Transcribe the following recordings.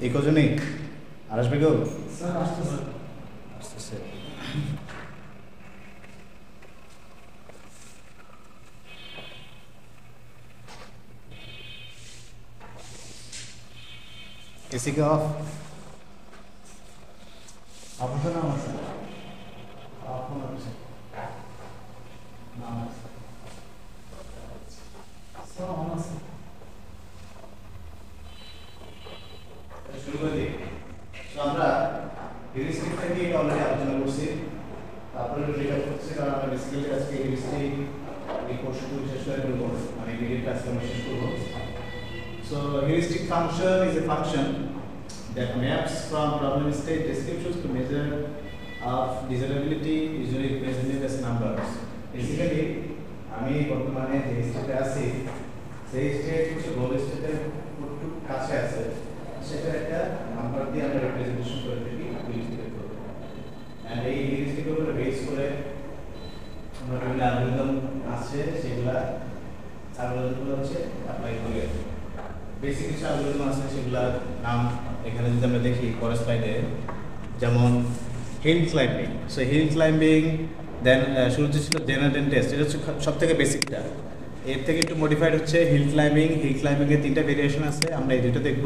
এই কজনই আর আসবে কেউ? স্যার আসতেছে। আসতেছে। AC K of? আপনার নাম আছে? আপনার আছে? নাম আছে? স্যার নাম আছে? শুরু করে দিই। তো আমরা হিউরিস্টিক থেকে অলরেডি আলোচনা করছি, তারপরে রিকাপ করছি, কারণ আমরা বেসিক্যালি আজকে হিউরিস্টিক এই কোর্সটুকু শেষ করে ফেলবো, মানে ভিডিওটা আজকে আমরা শেষ করবো। So heuristic function is a function that maps from problem state descriptions to measure of desirability, usually represented as numbers. Basically আমি বর্তমানে যে স্টেটে আছি সেই স্টেট হচ্ছে গোল স্টেটের একটু কাছে আছে, সেটা একটা নাম্বার দিয়ে আমরা রিপ্রেজেন্টেশন করে থাকি হিউরিস্টিকের ক্ষেত্রে। এন্ড এই হিউরিস্টিকের উপরে বেস করে আমরা বিভিন্ন অ্যালগরিদম আছে, সেগুলা অ্যালগরিদমগুলো হচ্ছে অ্যাপ্লাই করি। বেসিক কিছু অ্যালগরিদম আছে, সেগুলোর নাম এখানে যদি আমরা দেখি পরের স্লাইডে, যেমন hill climbing. So hill climbing, then শুরুতে ছিল জেনারেট টেস্ট, এটা হচ্ছে সব থেকে বেসিকটা। এর থেকে একটু মডিফাইড হচ্ছে হিল ক্লাইম্বিং। হিল ক্লাইম্বিংয়ের 3টা ভেরিয়েশন আছে, আমরা এই দুটো দেখব।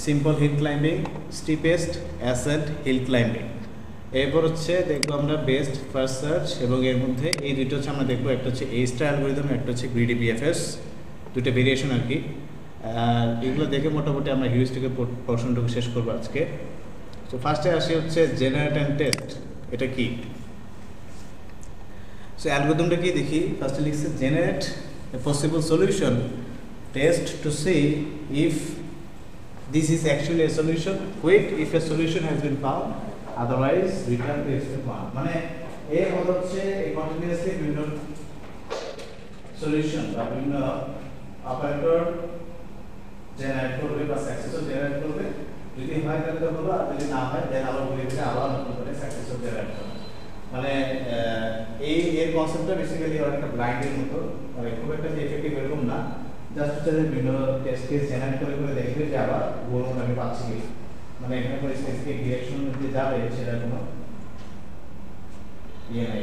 Simple hill climbing, steepest, ascent hill climbing. এরপর হচ্ছে দেখবো আমরা বেস্ট ফার্স্ট সার্চ, এবং এর মধ্যে এই দুটো হচ্ছে আমরা দেখবো, একটা হচ্ছে A-স্টার অ্যালগরিদম, একটা হচ্ছে গ্রিডি BFS, দুটো ভেরিয়েশন আর কি। এগুলো দেখে মোটামুটি আমরা হিউরিস্টিকের পোর্শনটুকু শেষ করবো আজকে। তো ফার্স্টে আসি হচ্ছে জেনারেট অ্যান্ড টেস্ট, এটা কি? সো অ্যালগরিদমটা কি দেখি। ফার্স্টে লিখছে generate a possible solution, test to see if this is actually a solution, quit if a solution has been found, otherwise return to expect one. মানে এর মত হচ্ছে এই কন্টিনিউয়াসলি বিভিন্ন সলিউশন বা বিভিন্ন অপারেটর জেনারেট করবে বা সাকসেসও জেনারেট করবে। যদি হয় তাহলে হলো, আর যদি না হয় দেন আবার বলে দিলে আবার নতুন করে সাকসেসও জেনারেট করবে। মানে এই এর কনসেপ্টটা বেসিক্যালি অনেকটা ব্লাইন্ডের মতো, মানে খুব একটা যে এফেক্টিভ এরকম না, জাস্ট হচ্ছে যে বিভিন্ন টেস্ট কেস জেনারেট করে করে দেখবে যে আবার গোল আমি পাচ্ছি কি, মানে এখানে কোনো স্পেসিফিক ডিরেকশন যে যাবে সেটা কোনো ইয়ে নাই।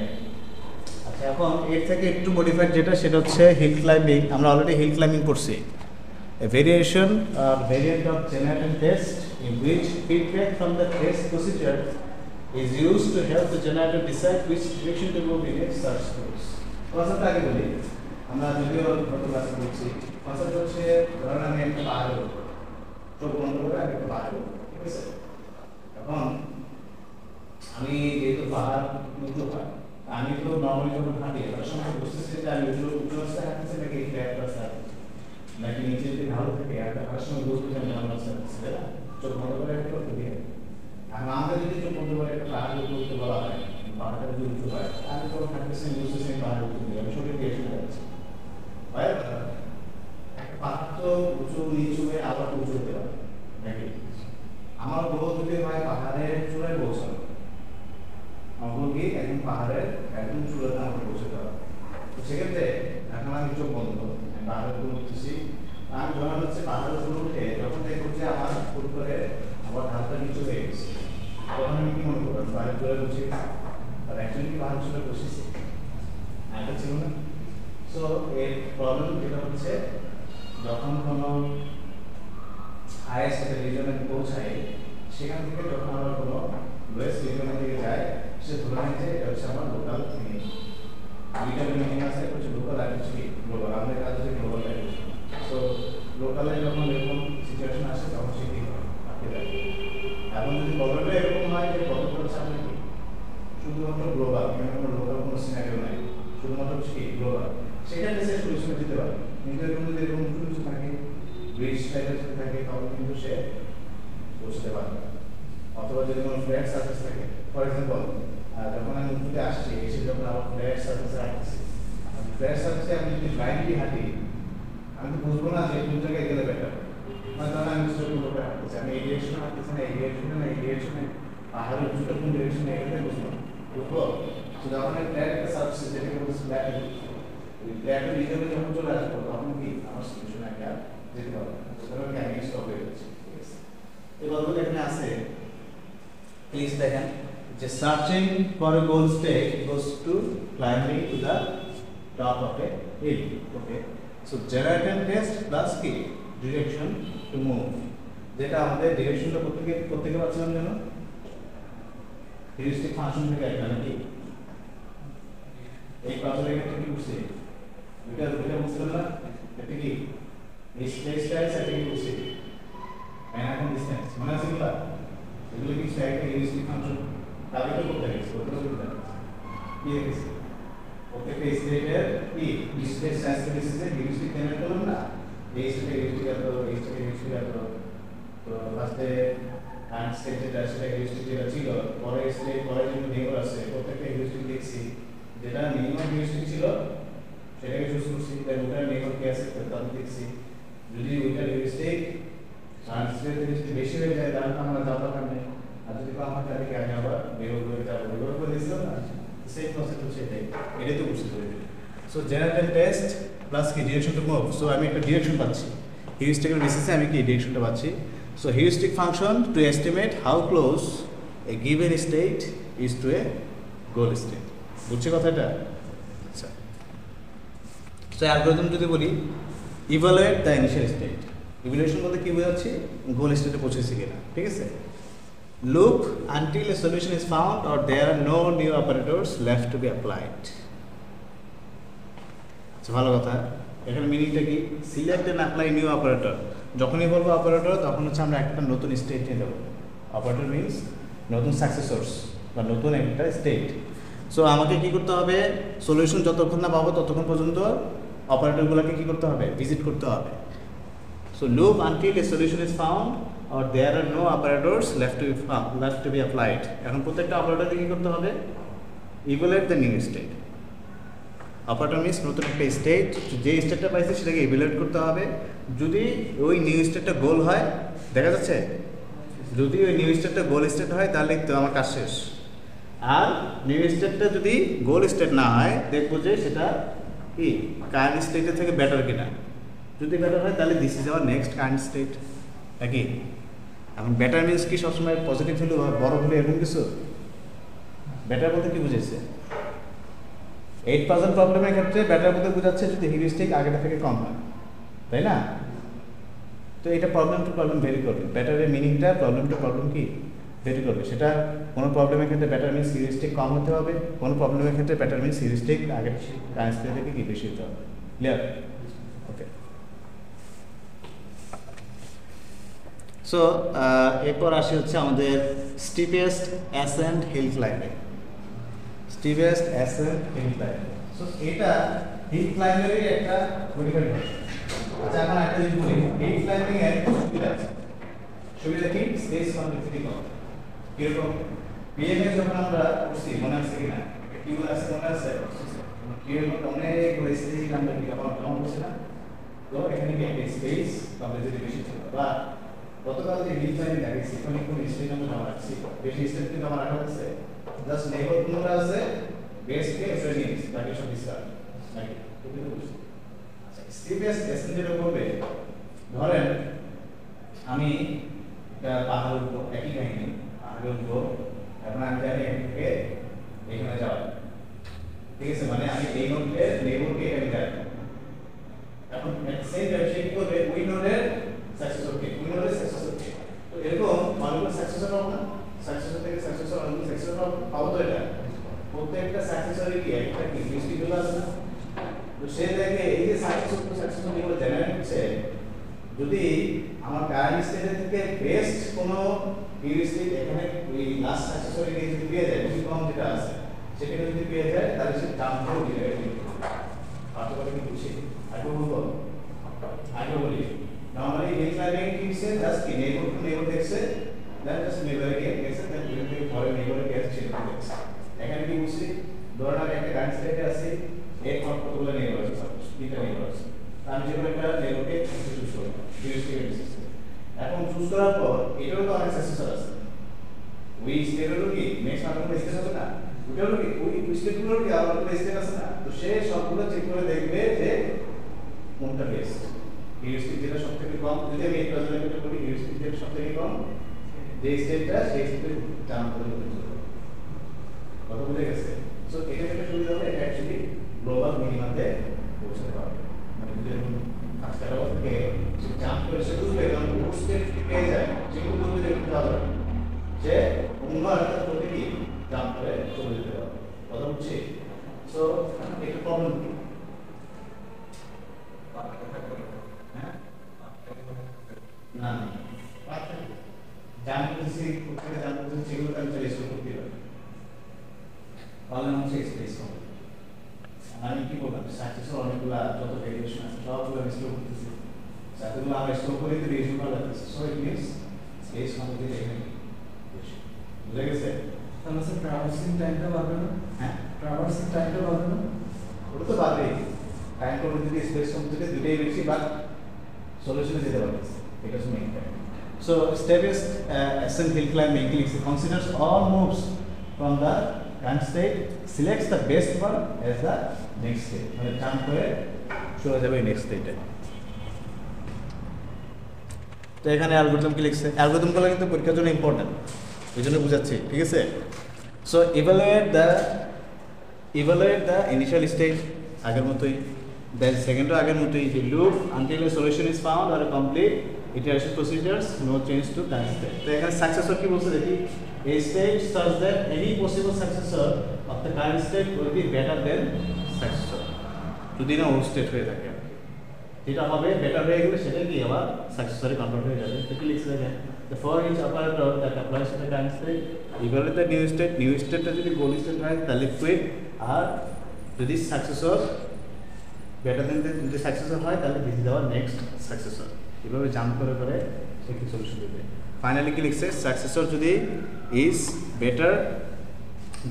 আচ্ছা, এখন এর থেকে একটু মডিফাইড যেটা, সেটা হচ্ছে হিল ক্লাইম্বিং। আমরা অলরেডি হিল ক্লাইম্বিং করছি। A variation or variant of generate and test in which feedback from the test procedure is used to help the generator decide which direction to move in its search course. Concept আগে বলি, আমরা যদিও গত ক্লাসে বলছি, concept হচ্ছে ধরেন আমি একটা পাহাড়ে উঠবো, চোখ বন্ধ করে আমি একটা পাহাড়ে উঠবো, ঠিক আছে? এখন আমি যেহেতু পাহাড় উঁচু হয়, আমি তো নর্মালি যখন হাঁটি তার সময় বুঝতেছি যে আমি উঁচু রাস্তায় হাঁটতেছি নাকি ফ্ল্যাট রাস্তায় নাকি নিচে যদি ভালো থাকে, একটা হাঁটার সময় বুঝতে যে আমি নর্মাল রাস্তায় হাঁটতেছি, তাই না? চোখ বন্ধ করে একটা করতে দিয়ে, আর আমরা যদি চোখ বন্ধ করে একটা পাহাড় উঠতে বলা হয়, পাহাড়টা যদি উঁচু হয়, আমি যখন হাঁটতেছি বুঝতেছি আমি পাহাড় উঠতে দিয়ে, আমি সঠিক দিয়ে শুনে যাচ্ছি। একটা পাহাড় তো উঁচু নিচু হয়ে আবার উঁচু হতে পারে নাকি? আমার গোল যদি হয় পাহাড়ের চূড়ায় পৌঁছানো, আমাকে একদম পাহাড়ের একদম চূড়াতে আমাকে পৌঁছাতে হবে। তো সেক্ষেত্রে এখন আমি চোখ বন্ধ, আমি পাহাড়ের উপর উঠতেছি, আমি ধরা হচ্ছে পাহাড়ের উপর উঠে যখন দেখবো যে আমার ফুট করে আবার ঢালটা নিচু হয়ে গেছে, তখন আমি কি মনে করবো পাহাড়ের চূড়ায় বসে গেছি, আর অ্যাকচুয়ালি পাহাড়ের চূড়ায় বসেছি, এটা ছিল না। সো এর প্রবলেম যেটা হচ্ছে, যখন কোনো হাইয়েস্ট রিজনে পৌঁছায়, সেখান থেকে যখন আমরা কোনো লোয়েস্ট রিজনের দিকে যাই, সে ধরে নিচ্ছে এটা হচ্ছে আমার লোকাল মিনিং। দুইটা মিনিং আছে, হচ্ছে লোকাল আর হচ্ছে গ্লোবাল। আমাদের কাজ হচ্ছে গ্লোবাল ভ্যারিয়েশন। সো লোকালে যখন এরকম সিচুয়েশন আসে তখন সে কি হয় আপনি দেখেন। এখন যদি প্রবলেমটা এরকম হয় যে প্রবলেম হচ্ছে আপনি কি শুধুমাত্র গ্লোবাল, এখানে কোনো লোকাল কোনো সিনারিও নাই, শুধুমাত্র হচ্ছে কি গ্লোবাল, সেখানে সে সলিউশন দিতে পারে। কিন্তু এরকম যদি এরকম উঁচু উঁচু থাকে, ব্রিজ টাইপের যদি থাকে, তখন কিন্তু সে বুঝতে পারবে না। অথবা যদি কোনো ফ্ল্যাট সার্ফেস থাকে, ফর এক্সাম্পল যখন আমি উঁচুতে আসছি, এসে যখন আবার ফ্ল্যাট সার্ফেসে আসছি, ফ্ল্যাট সার্ফেসে আমি যদি ব্লাইন্ডলি হাঁটি, আমি তো বুঝবো না যে কোন জায়গায় গেলে বেটার। মানে তাহলে আমি বুঝতে পারবো কোথায় হাঁটতেছি, আমি এই ডিরেকশনে হাঁটতেছি না এই ডিরেকশনে না এই ডিরেকশনে, পাহাড়ের উঁচুটা কোন ডিরেকশনে, এটাতে বুঝবো বুঝবো। তো যখন আমি ফ্ল্যাট একটা সার্ফেসে, যেটাকে বলছি ফ্ল্যাট, ওই ফ্ল্যাটের রিজনে যখন চলে আসবো, তখন কি আমার সলিউশনে একটা যেতে পারবো না, সুতরাং আমি স্টপ হয়ে যাচ্ছি, ঠিক আছে? এবারগুলো এখানে আছে, প্লিজ দেখেন যে searching for a goal state goes to climbing to the top of a hill. Okay, so generator test plus কি ডিরেকশন টু মুভ, যেটা আমাদের ডিরেকশনটা প্রত্যেকে পাচ্ছিলাম যেন হিউরিস্টিক ফাংশন থেকে একটা নাকি এই পাথরের ক্ষেত্রে কি বুঝছি দুইটা বুঝছিলাম না, এটা কি এই স্পেসটা সেটা কি বুঝছি এখন ডিসটেন্স মনে আছে এগুলো কি একটা হিউরিস্টিক ফাংশন তাহলে কি করতে গেছে কি দেখেছি প্রত্যেকটা স্টেটের কি স্পেস ট্রান্সফারেন্সে হিউরিস্টিক জেনারেট করলাম না, এই স্টেটে হিউরিস্টিক এত এই স্টেটে হিউরিস্টিক এত, তো ফার্স্টে কারেন্ট স্টেটে সেটা হিউরিস্টিক যেটা ছিল পরে স্টেট পরে যেগুলো নেইবার আছে প্রত্যেকটা হিউরিস্টিক দেখছি যেটা মিনিমাম হিউরিস্টিক ছিল সেটাকে চুজ করছি, তাই ওটার নেইবার কি আছে তাহলে দেখছি যদি ওইটার হিউরিস্টিক কারেন্ট স্টেটের হিউরিস্টিক বেশি হয়ে যায় তাহলে আমরা যাওয়ার দরকার নেই, আর যদি কম হয় তাহলে কি আমি আবার নেইবার করে যাবো, নেইবার করে দিয়েছিলাম না সেম প্রসেস হচ্ছে এটাই তো বুঝতে পারি। সো জেনারেটর টেস্ট প্লাস কি ডিরেকশন টু মুভ, সো আমি একটা ডিরেকশন পাচ্ছি হিউরিস্টিকের বেসিসে আমি কি ডিরেকশনটা পাচ্ছি। So heuristic function to estimate how close a given state is to a goal state, বুঝছি কথাটা? আচ্ছা, সো অ্যালগরিদম যদি বলি evaluate the initial state, evaluation বলতে কি বোঝাচ্ছি গোল স্টেটে পৌঁছেছি কিনা, ঠিক আছে। Loop until a solution is found or there are no new operators left to be applied. আচ্ছা, ভালো কথা, এখানে মিনিংটা কি select and apply new operator, যখনই বলবো অপারেটর তখন হচ্ছে আমরা একটা নতুন স্টেট নিয়ে যাবো, অপারেটর মিনস নতুন সাকসেসরস বা নতুন একটা স্টেট। সো আমাকে কি করতে হবে সলিউশন যতক্ষণ না পাবো ততক্ষণ পর্যন্ত অপারেটরগুলোকে কি করতে হবে ভিজিট করতে হবে। So loop until a solution is found or there are no operators left to be applied, এখন প্রত্যেকটা অপারেটরকে কি করতে হবে evaluate the new state, operator means নতুন একটা স্টেট, যে স্টেটটা পাইছে সেটাকে ইভালুয়েট করতে হবে, যদি ওই নিউ স্টেটটা গোল হয় দেখা যাচ্ছে যদি ওই নিউ স্টেটটা গোল স্টেট হয় তাহলে তো আমার কাজ শেষ, আর নিউ স্টেটটা যদি গোল স্টেট না হয় দেখবো যে সেটা কি কারেন্ট স্টেটের থেকে বেটার কিনা, যদি বেটার হয় তাহলে this is our next current state নাকি। এখন বেটার মিনস কি সবসময় পজিটিভ ভ্যালু বড় ভ্যালু এরকম কিছু, বেটার বলতে কি বুঝেছে 8% প্রবলেমের ক্ষেত্রে বেটার বলতে বোঝাচ্ছে যদি হিউরিস্টিক আগেটা থেকে কম হয়, তাই না? তো এটা প্রবলেম টু প্রবলেম ভেরি করবে, বেটারের মিনিংটা প্রবলেম টু প্রবলেম কি ভেরি করবে, সেটা কোনো প্রবলেমের ক্ষেত্রে বেটার মিনস হিউরিস্টিক কম হতে হবে, কোনো প্রবলেমের ক্ষেত্রে বেটার মিনস হিউরিস্টিক আগের কারেন্ট স্টেট থেকে কি বেশি হতে হবে। ক্লিয়ার? ওকে, সো এরপর আসি হচ্ছে আমাদের steepest ascent hill climbing. Steepest ascent hill climbing, so এটা হিল ক্লাইম্বিংয়ের একটা পরীক্ষা। আচ্ছা, এখন একটা জিনিস বলি, হিল ক্লাইম্বিং এর সুবিধা আছে, সুবিধা কি স্পেস কমপ্লেক্সিটি কম। কিরকম পিএমএস যখন আমরা করছি মনে আছে কিনা, কি বলে আছে মনে আছে কিরকম অনেক স্টেজ আমরা কি আমরা কম করছি না, তো এখানে কি একটা স্পেস কমপ্লেক্সিটি বেশি ছিল, বা গতকাল যে হিল ক্লাইম্বিং দেখেছি ওখানে কোন স্টেজ আমরা জমা রাখছি, বেশি স্টেজ কিন্তু আমার রাখা আছে জাস্ট নেইবার কোনটা আছে বেসকে ফ্রেনিক্স বাকি সব ডিসকার্ড নাকি তো কিন্তু বুঝছি। আচ্ছা, স্টিপেস্ট অ্যাসেন্ট যেটা করবে, ধরেন আমি একটা পাহাড় উঠবো, একই কাহিনী পাহাড়ে উঠবো, এখন আমি জানি এখান থেকে এখানে যাওয়া, ঠিক আছে, মানে আমি এই নোডের নেইবারকে এখানে যাই, এখন সেই ব্যবসায়ী কি করবে ওই নোডের সাকসেসরকে ওই নোডের সাকসেসরকে, তো এরকম অনেকগুলো সাকসেসর পাবো না, সাকসেসর থেকে সাকসেসর অনেকগুলো সাকসেসর পাবো, তো এটা প্রত্যেকটা সাকসেসরে কি একটা কি হিউরিস্টিক আছে না, তো সে দেখে এই যে সাকসেসর যেগুলো জেনারেট হচ্ছে, যদি আমার কারেন্ট স্টেটের থেকে বেস্ট কোনো হিউরিস্টিক এখানে ওই লাস্ট সাকসেসরে গিয়ে যদি পেয়ে যায়, বেশি কম যেটা আছে সেখানে যদি পেয়ে যায় তাহলে সে দাম করে দিয়ে দেবে। পার্থক্যটা কি বুঝছি? আগে বলবো, আগে বলি নরমালি হিল ক্লাইম্বিং কি হচ্ছে জাস্ট কি নেইবার টু নেইবার দেখছে, দেন জাস্ট নেইবারে গিয়ে দেখছে, দেন ওখান থেকে ঘরে নেইবারে গিয়ে সেটা দেখছে। এখানে কি বুঝছি, ধরুন আমি একটা কারেন্ট স্টেটে আছি, এর কতগুলো নেইবার আছে, তিনটা নেইবার আছে, আমি যেকোনো একটা নেইবারকে চুজ করব হিউরিস্টিকের বেসিসে। এখন চুজ করার পর এটারও তো অনেক সাকসেসর আছে, ওই স্টেটেরও কি নেক্সট আর কোনো স্টেট আছে না, ওটারও কি ওই স্টেটগুলোর কি আলাদা কোনো স্টেট আছে না, তো সে সবগুলো চেক করে দেখবে যে কোনটা বেস্ট, হিউরিস্টিক যেটা সবথেকে কম, যদি আমি এই প্রেজেন্টেশনটা করি হিউরিস্টিক যেটা সবথেকে কম যে স্টেটটা সেই স্টেটে জাম্প করে চলে যাবে। কথা বুঝে গেছে? সো এটা একটা সুবিধা হবে, এটা অ্যাকচুয়ালি গ্লোবাল মিনিমাতে পৌঁছাতে পারবে। মানে যদি এরকম কাজ করা থেকে জাম্প করে সে বুঝবে কারণ কোর্স স্টেট পেয়ে যায় সেগুলো বুঝবে যে করতে হবে যে অন্য একটা প্রতিটি জাম্প করে চলে যেতে পারবে। কথা বুঝছি? সো একটা প্রবলেম কি? হ্যাঁ না জাম্প করছি কোথায় জাম্প করছি সেগুলো আমি চলে এসে করতে পারি তাহলে হচ্ছে স্পেস হবে। আমি কি বললাম সাকসেসের অনেকগুলো যত ভেরিয়েশন আছে সবগুলো আমি স্টোর করতেছি, সেগুলো আমরা স্টোর করে দিলে রিভিউ করা লাগতেছে। সো ইট মিনস স্পেস সম্পর্কে এখানে বুঝে গেছে? তাহলে স্যার ট্রাভার্সিং টাইমটা বাড়বে না? হ্যাঁ ট্রাভার্সিং টাইমটা বাড়বে না? ওটা তো বাড়বেই, টাইম করলে যদি স্পেস সম্পর্কে দুটোই বেশি বাট সলিউশনে যেতে পারতেছে, এটা হচ্ছে main point. So steepest ascent hill climb mainly considers all moves from the current state, selects the best one as the next state. মানে জাম্প করে চলে যাবে নেক্সট স্টেটে। তো এখানে অ্যালগরিদম কি লিখছে? অ্যালগরিদমগুলো কিন্তু পরীক্ষার জন্য ইম্পর্টেন্ট, ওই জন্য বুঝাচ্ছি, ঠিক আছে? So evaluate the initial stage আগের মতোই, দেন সেকেন্ডও আগের মতোই, যে loop until a solution is found or complete iteration procedures, no change to current state. তো এখানে সাকসেসর কি বলছে দেখি, a state such that any possible successor of the current state will be better than successor. যদি না old state হয়ে থাকে, যেটা হবে বেটার হয়ে গেলে সেটা কি আবার সাকসেসরে কনভার্ট হয়ে যাবে। তো কি লিখছে দেখেন, the for each operator that applies to the current state, evaluate the new state যদি গোল স্টেট হয় তাহলে কুইক, আর যদি সাকসেসর বেটার দেন যদি সাকসেসর হয় তাহলে this is our next successor. এভাবে জাম্প করে করে সে কি সলিউশন দেবে। ফাইনালি কি লিখছে, সাকসেসর যদি is better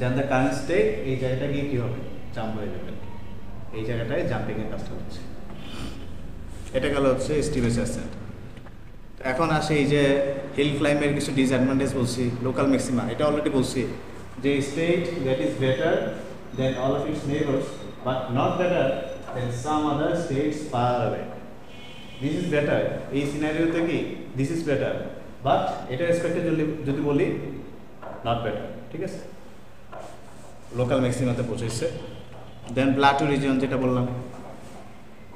then the current state, এই জায়গাটা গিয়ে কী হবে, জাম্প হয়ে যাবে, এই জায়গাটায় জাম্পিংয়ের কাজটা হচ্ছে। এটা গেল হচ্ছে স্টিপেস্ট অ্যাসেন্ট। এখন আসে এই যে হিল ক্লাইম্বের কিছু ডিসঅ্যাডভান্টেজ বলছি, লোকাল ম্যাক্সিমা এটা অলরেডি বলছি, যে state that is better then all of its neighbours but not better then some other states far away. This is better, এই সিনারিওতে কি দিস ইজ বেটার, বাট এটা রেসপেক্টে যদি বলি নট বেটার, ঠিক আছে? লোকাল ম্যাক্সিমাতে পৌঁছেছে। দেন প্লাটো রিজিয়ন যেটা বললাম,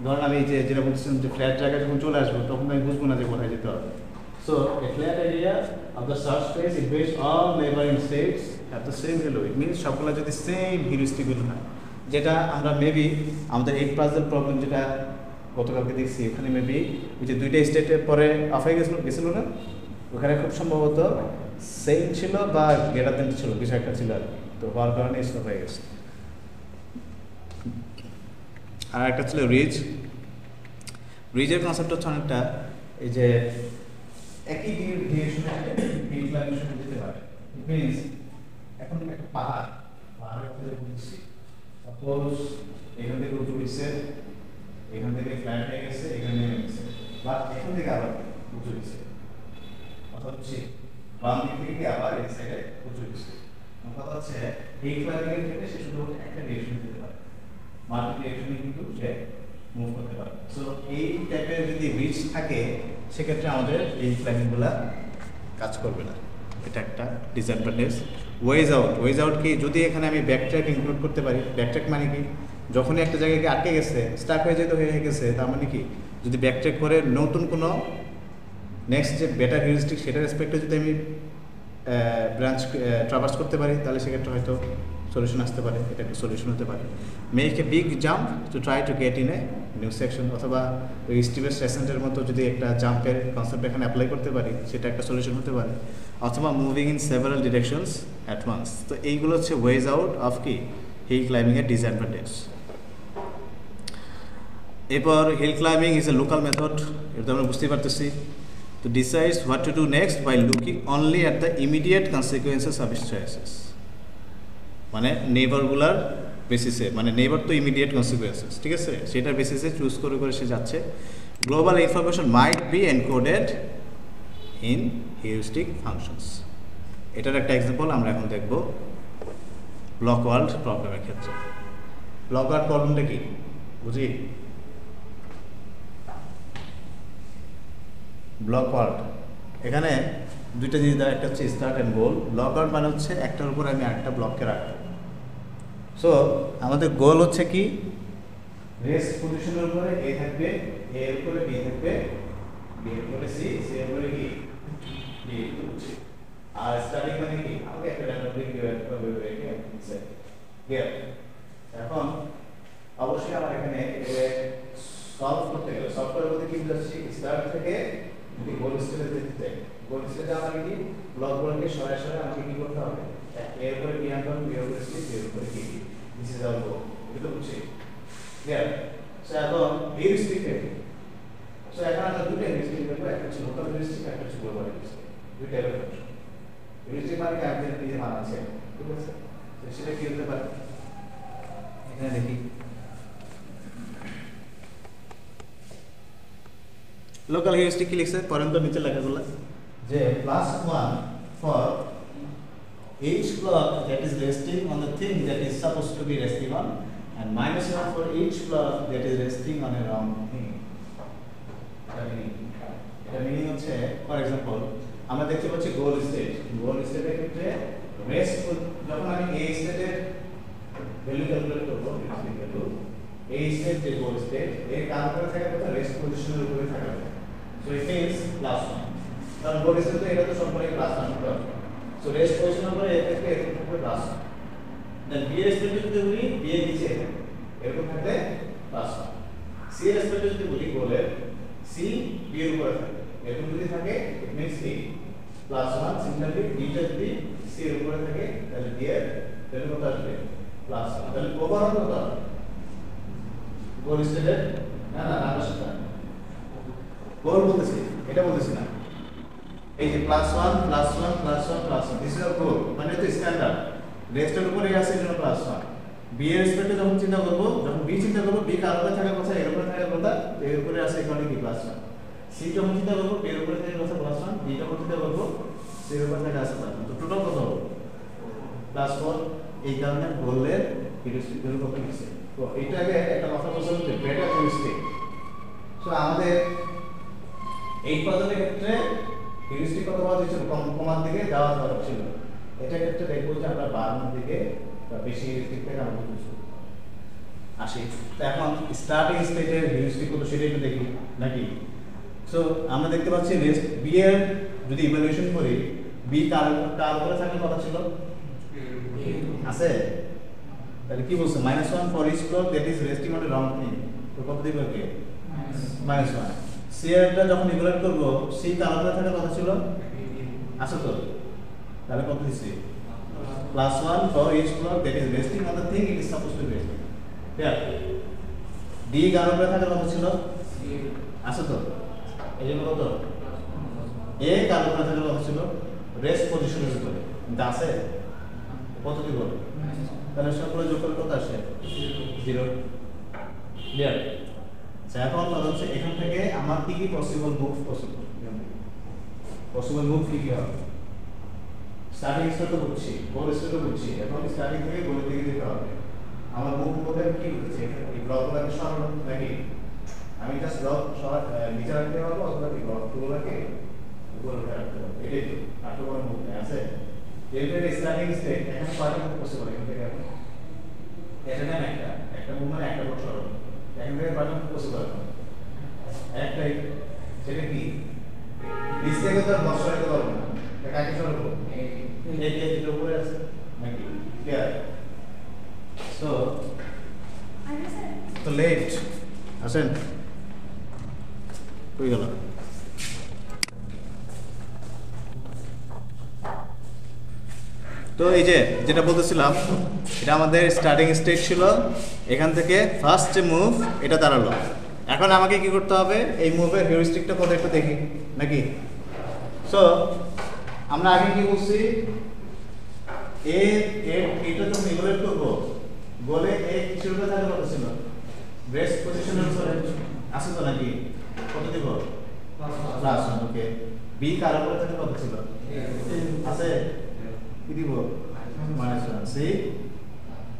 ধরুন আমি যেটা বলছিলাম যে ফ্ল্যাট জায়গায় যখন চলে আসবো তখন আমি বুঝবো না যে কোথায় যেতে হবে। So A flat area of the search space it base all neighbouring states have the same value, it means সবগুলো যদি সেম হিউরিস্টিক ভ্যালু হয়, যেটা আমরা মেবি আমাদের এই পাজল প্রবলেম যেটা গতকালকে দেখছি, ওখানে মেবি ওই যে দুইটা স্টেটের পরে অফ হয়ে গেছিল না, ওখানে খুব সম্ভবত সেম ছিল বা গ্রেটার দেন ছিল, কিছু একটা ছিল আর কি, তো হওয়ার কারণে স্টপ হয়ে গেছে। আর একটা ছিল রিজের কনসেপ্ট হচ্ছে অনেকটা এই যে একই ডিরেকশনে হিল ক্লাইম্বিং যেতে পারে। ইট মিনস এখন একটা পাহাড়ের কথা বলছি, সাপোজ এখান থেকে উঁচু হয়েছে, এখান থেকে ফ্ল্যাট হয়ে গেছে, এখানে নেমে গেছে, বা এখান থেকে আবার উঁচু হয়েছে, কথা হচ্ছে বাম দিক থেকে আবার এই সাইডে উঁচু হয়েছে। কথা হচ্ছে এই ক্লাইম্বিংয়ের ক্ষেত্রে সে শুধু একটা ডিরেকশন দিতে পারে, মাল্টি ডিরেকশনে কিন্তু সে মুভ করতে পারে। সো এই টাইপের যদি রিচ থাকে সেক্ষেত্রে আমাদের এই ক্লাইম্বিংগুলো কাজ করবে না, এটা একটা ডিসঅ্যাডভান্টেজ। ওয়েজ আউট কি, যদি এখানে আমি ব্যাকট্র্যাক ইনক্লুড করতে পারি, ব্যাকট্র্যাক মানে কি, যখনই একটা জায়গায় আটকে গেছে, স্টাক হয়ে গেছে, তার মানে কি, যদি ব্যাকট্র্যাক করে নতুন কোনো নেক্সট যে বেটার হিউরিস্টিক সেটার রেসপেক্টে যদি আমি ব্রাঞ্চ ট্রাভার্স করতে পারি তাহলে সেক্ষেত্রে হয়তো সলিউশন আসতে পারে, এটা একটা সলিউশন হতে পারে। Make a big jump to try to get in a new section, অথবা ওই স্টিপেস্ট অ্যাসেন্টের মতো যদি একটা জাম্পের কনসেপ্ট এখানে অ্যাপ্লাই করতে পারি সেটা একটা সলিউশন হতে পারে, অথবা moving in several directions at once. তো এইগুলো হচ্ছে ওয়েজ আউট অফ কি হিল ক্লাইম্বিংয়ের ডিসঅ্যাডভান্টেজ। এরপর hill climbing is a local method, এটা আমরা বুঝতেই পারতেছি। তো decides what to do next by looking only at the immediate consequences of its choices, মানে নেইবারগুলার বেসিসে, মানে নেইবার তো ইমিডিয়েট কনসিকুয়েন্সেস, ঠিক আছে, সেটার বেসিসে চুজ করে সে যাচ্ছে। Global information might be encoded in heuristic functions, এটার একটা এক্সাম্পল আমরা এখন দেখব ব্লক ওয়ার্ল্ড প্রবলেমের ক্ষেত্রে। ব্লক ওয়ার্ল্ড প্রবলেমটা কি বুঝি? ব্লক ওয়ার্ল্ড, এখানে দুইটা জিনিস দেওয়া, একটা হচ্ছে start and goal. Log out মানে হচ্ছে একটার উপর আমি আরেকটা ব্লককে রাখবো। সো আমাদের গোল হচ্ছে কি, রেস্ট পজিশনের উপরে এ থাকবে, এ এর উপরে বি থাকবে, বি এর উপরে সি, সি এর উপরে কি ডি। আর স্টার্টিং মানে কি, আমাকে একটা র্যান্ডমলি গিভেন করবে একে ইনসাইড ক্লিয়ার। এখন অবশ্যই আমার এখানে সলভ করতে গেলে সলভ করার মধ্যে কি বুঝাচ্ছি, স্টার্ট থেকে যদি গোল স্টেজে যেতে চাই, গোল স্টেজে আমাকে কি ব্লকগুলোকে সরাসরি আমাকে কি করতে হবে, এর উপরে বি আনতে হবে, বি এর উপরে সি, সি এর উপরে কি, দিস ইজ আওয়ার গোল। এটা বুঝছি ক্লিয়ার। সো এখন হিউরিস্টিক, সো এখানে আমরা দুটো হিউরিস্টিক দেখব, একটা হচ্ছে লোকাল হিউরিস্টিক, একটা হচ্ছে গ্লোবাল হিউরিস্টিক। দুইটা টাইপের হিউরিস্টিক মানে কি আপনি নিজে বানাচ্ছেন, ঠিক আছে? তো সেটা কি হতে পারে, এখানে দেখি লোকাল হিউরিস্টিক কি লিখছে, পরেন তো নিচে লেখাগুলো যে +1 for each block that is resting on the thing that is supposed to be resting on, and -1 for each block that is resting on a round thing. এটা মিনিং হচ্ছে, ফর এক্সাম্পল আমরা দেখতে পাচ্ছি গোল স্টেট, গোল স্টেটের ক্ষেত্রে rest যখন আমি এই স্টেটের ভ্যালু ক্যালকুলেট করব, রেস্ট ভ্যালু এই স্টেট যে গোল স্টেট এর কার উপরে থাকে, কথা রেস্ট পজিশনের উপরে থাকে। সো ইট ইজ +1, কারণ গোল স্টেট তো এটা তো সম্পূর্ণ +1 হবে। সো রেস্ট পজিশনের উপরে এর থেকে এরকম থাকবে +1। দেন বি এর স্টেট যদি বলি, বি এর নিচে এরকম থাকলে +1। সি এর স্টেট যদি বলি, গোলের সি বি এর উপরে থাকে, এরকম যদি থাকে ইট মিন্স কি +1। সিমিলারলি ডিটা যদি সি এর উপরে থাকে তাহলে ডি এর ভ্যালু কত আসবে, +1। তাহলে ওভারঅল কত গোল স্টেটের, না না আকাশটা গোল বলতেছি, এটা বলতেছি না, এই যে +1 +1 +1 +1 দিস ইজ আ গোল, মানে তো স্ট্যান্ডার্ড রেস্টের উপরে আছে এর জন্য +1। বি এর রেসপেক্টে যখন চিন্তা করব, যখন বি চিন্তা করব, বি কার উপরে থাকার কথা, এর উপরে থাকার কথা, এর উপরে আছে এখানে কি +1। সি যখন চিন্তা করব, এর উপরে থাকার কথা +1, ডি যখন চিন্তা করব, সি এর উপরে থাকা আছে +1, তো টোটাল কত হবে +4। এই কারণে গোলের হিউরিস্টিক ভ্যালু কত লিখছে। তো এটাকে একটা কথা বলতে হচ্ছে বেটার হিউরিস্টিক। সো আমাদের এই পদ্ধতির ক্ষেত্রে হিউরিস্টিক কত বলা হয়েছিল, কমার দিকে যাওয়া দরকার ছিল। এটা ক্ষেত্রে দেখবো যে আমরা বাড়ানোর দিকে বা বেশি হিউরিস্টিক থেকে আমরা কিছু আসি। তো এখন স্টার্টিং স্টেজের হিউরিস্টিক কত সেটা একটু দেখি নাকি। সো আমরা দেখতে পাচ্ছি রেস্ট বি এর যদি ইভালুয়েশন করি, বি কার উপরে থাকার কথা ছিল, আছে, তাহলে কি বলছে, -1 for each block that is resting on a round thing, তো কত দিবে কে -1। সি এরটা যখন ইভালুয়েট করব, সি কার উপরে থাকার কথা ছিল, আছে তো, তাহলে কত দিছি +1 for each block that is resting on the thing it is supposed to rest. Clear. D কার উপরে থাকার কথা ছিল, আছে তো, এই জন্য কত, এ কার উপরে থাকার কথা ছিল, রেস্ট পজিশনের উপরে, কিন্তু আছে কত দিব, তাহলে সবগুলো যোগ করে কত আসে 0। ক্লিয়ার। এখন কথা হচ্ছে এখান থেকে আমার কি কি পসিবল মুভ কি কি হবে, স্টার্টিং স্টেট তো বুঝছি, গোল স্টেট তো বুঝছি, এখন স্টার্টিং থেকে গোলের দিকে যেতে হবে। আমার মুভ মধ্যে কি হচ্ছে, এই ব্লকগুলোকে সরানো নাকি আমি জাস্ট ব্লক নিচে রাখতে পারবো, অথবা এই ব্লকগুলোকে উপরে রাখতে পারবো, এটাই তো আর তো কোনো মুভ নেই। আছে এর স্টার্টিং স্টেট এখানে কয়টা মুভ পসিবল, এখান থেকে এটা না একটা মুভ মানে একটা ব্লক সরানো, এখান থেকে কয়টা মুভ পসিবল, একটাই, সেটা কি নিচ থেকে তো ব্লক সরাতে পারবো না, কাকে সরাবো, এই যে উপরে আছে নাকি। ক্লিয়ার। সো তো লেট আসেন কই গেল, তো এই যে যেটা বলতেছিলাম, এটা আমাদের স্টার্টিং স্টেট ছিল, এখান থেকে ফার্স্ট যে মুভ এটা দাঁড়ালো। এখন আমাকে কি করতে হবে, এই মুভের হিউরিস্টিকটা কত একটু দেখি নাকি। সো আমরা আগে কি বলছি, এটা যখন ইভালুয়েট করবো, গোলে এ কিসের উপরে থাকার কথা ছিল, রেস্ট পজিশনের উপরে আছে তো নাকি, কত দিব +1। ওকে, বি কার উপরে থাকার কথা ছিল, আছে, কি দিব -1। সি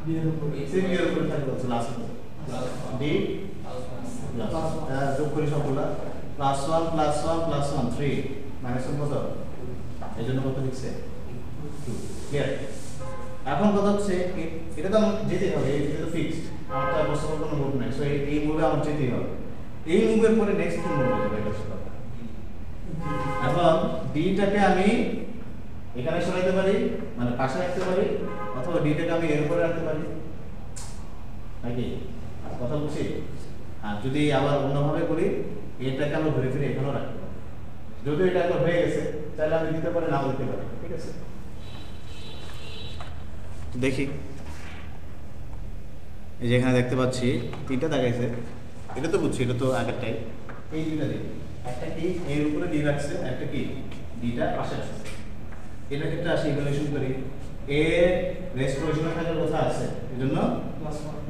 বি এর উপরে থাকার কথা ছিল, আছে, ডি যোগ করি সবগুলা +1 +1 +1 3 -1 কত এই জন্য কত লিখছে 2 ক্লিয়ার। এখন কথা হচ্ছে এটা তো আমার যেতেই হবে, এটা তো ফিক্সড, আমার তো পসিবল কোনো মুভ নাই, সো এই মুভে আমার যেতেই হবে। এই মুভের পরে নেক্সট কোন মুভ হবে এটা হচ্ছে কথা। এখন ডিটাকে আমি এখানে সরাইতে পারি, মানে পাশে রাখতে পারি, অথবা ডিটাকে আমি এর উপরে রাখতে পারি নাকি, কথা বুঝছি। আর যদি আবার অন্যভাবে করি, এটাকে আমরা ঘুরে ফিরে এখানেও রাখতে পারি। যদি এটা একবার হয়ে গেছে তাহলে আমি দিতে পারি, নাও দিতে পারি, ঠিক আছে। দেখি এই যে এখানে দেখতে পাচ্ছি তিনটা দেখাইছে, এটা তো বুঝছি, এটা তো আগেরটাই। এই দুইটা দেখি, একটা কি এর উপরে ডি রাখছে, একটা কি ডিটা পাশে রাখছে। এটা ক্ষেত্রে আসি ইভ্যালুয়েশন করি, এ রেস্ট পজিশনে থাকার কথা আছে, এজন্য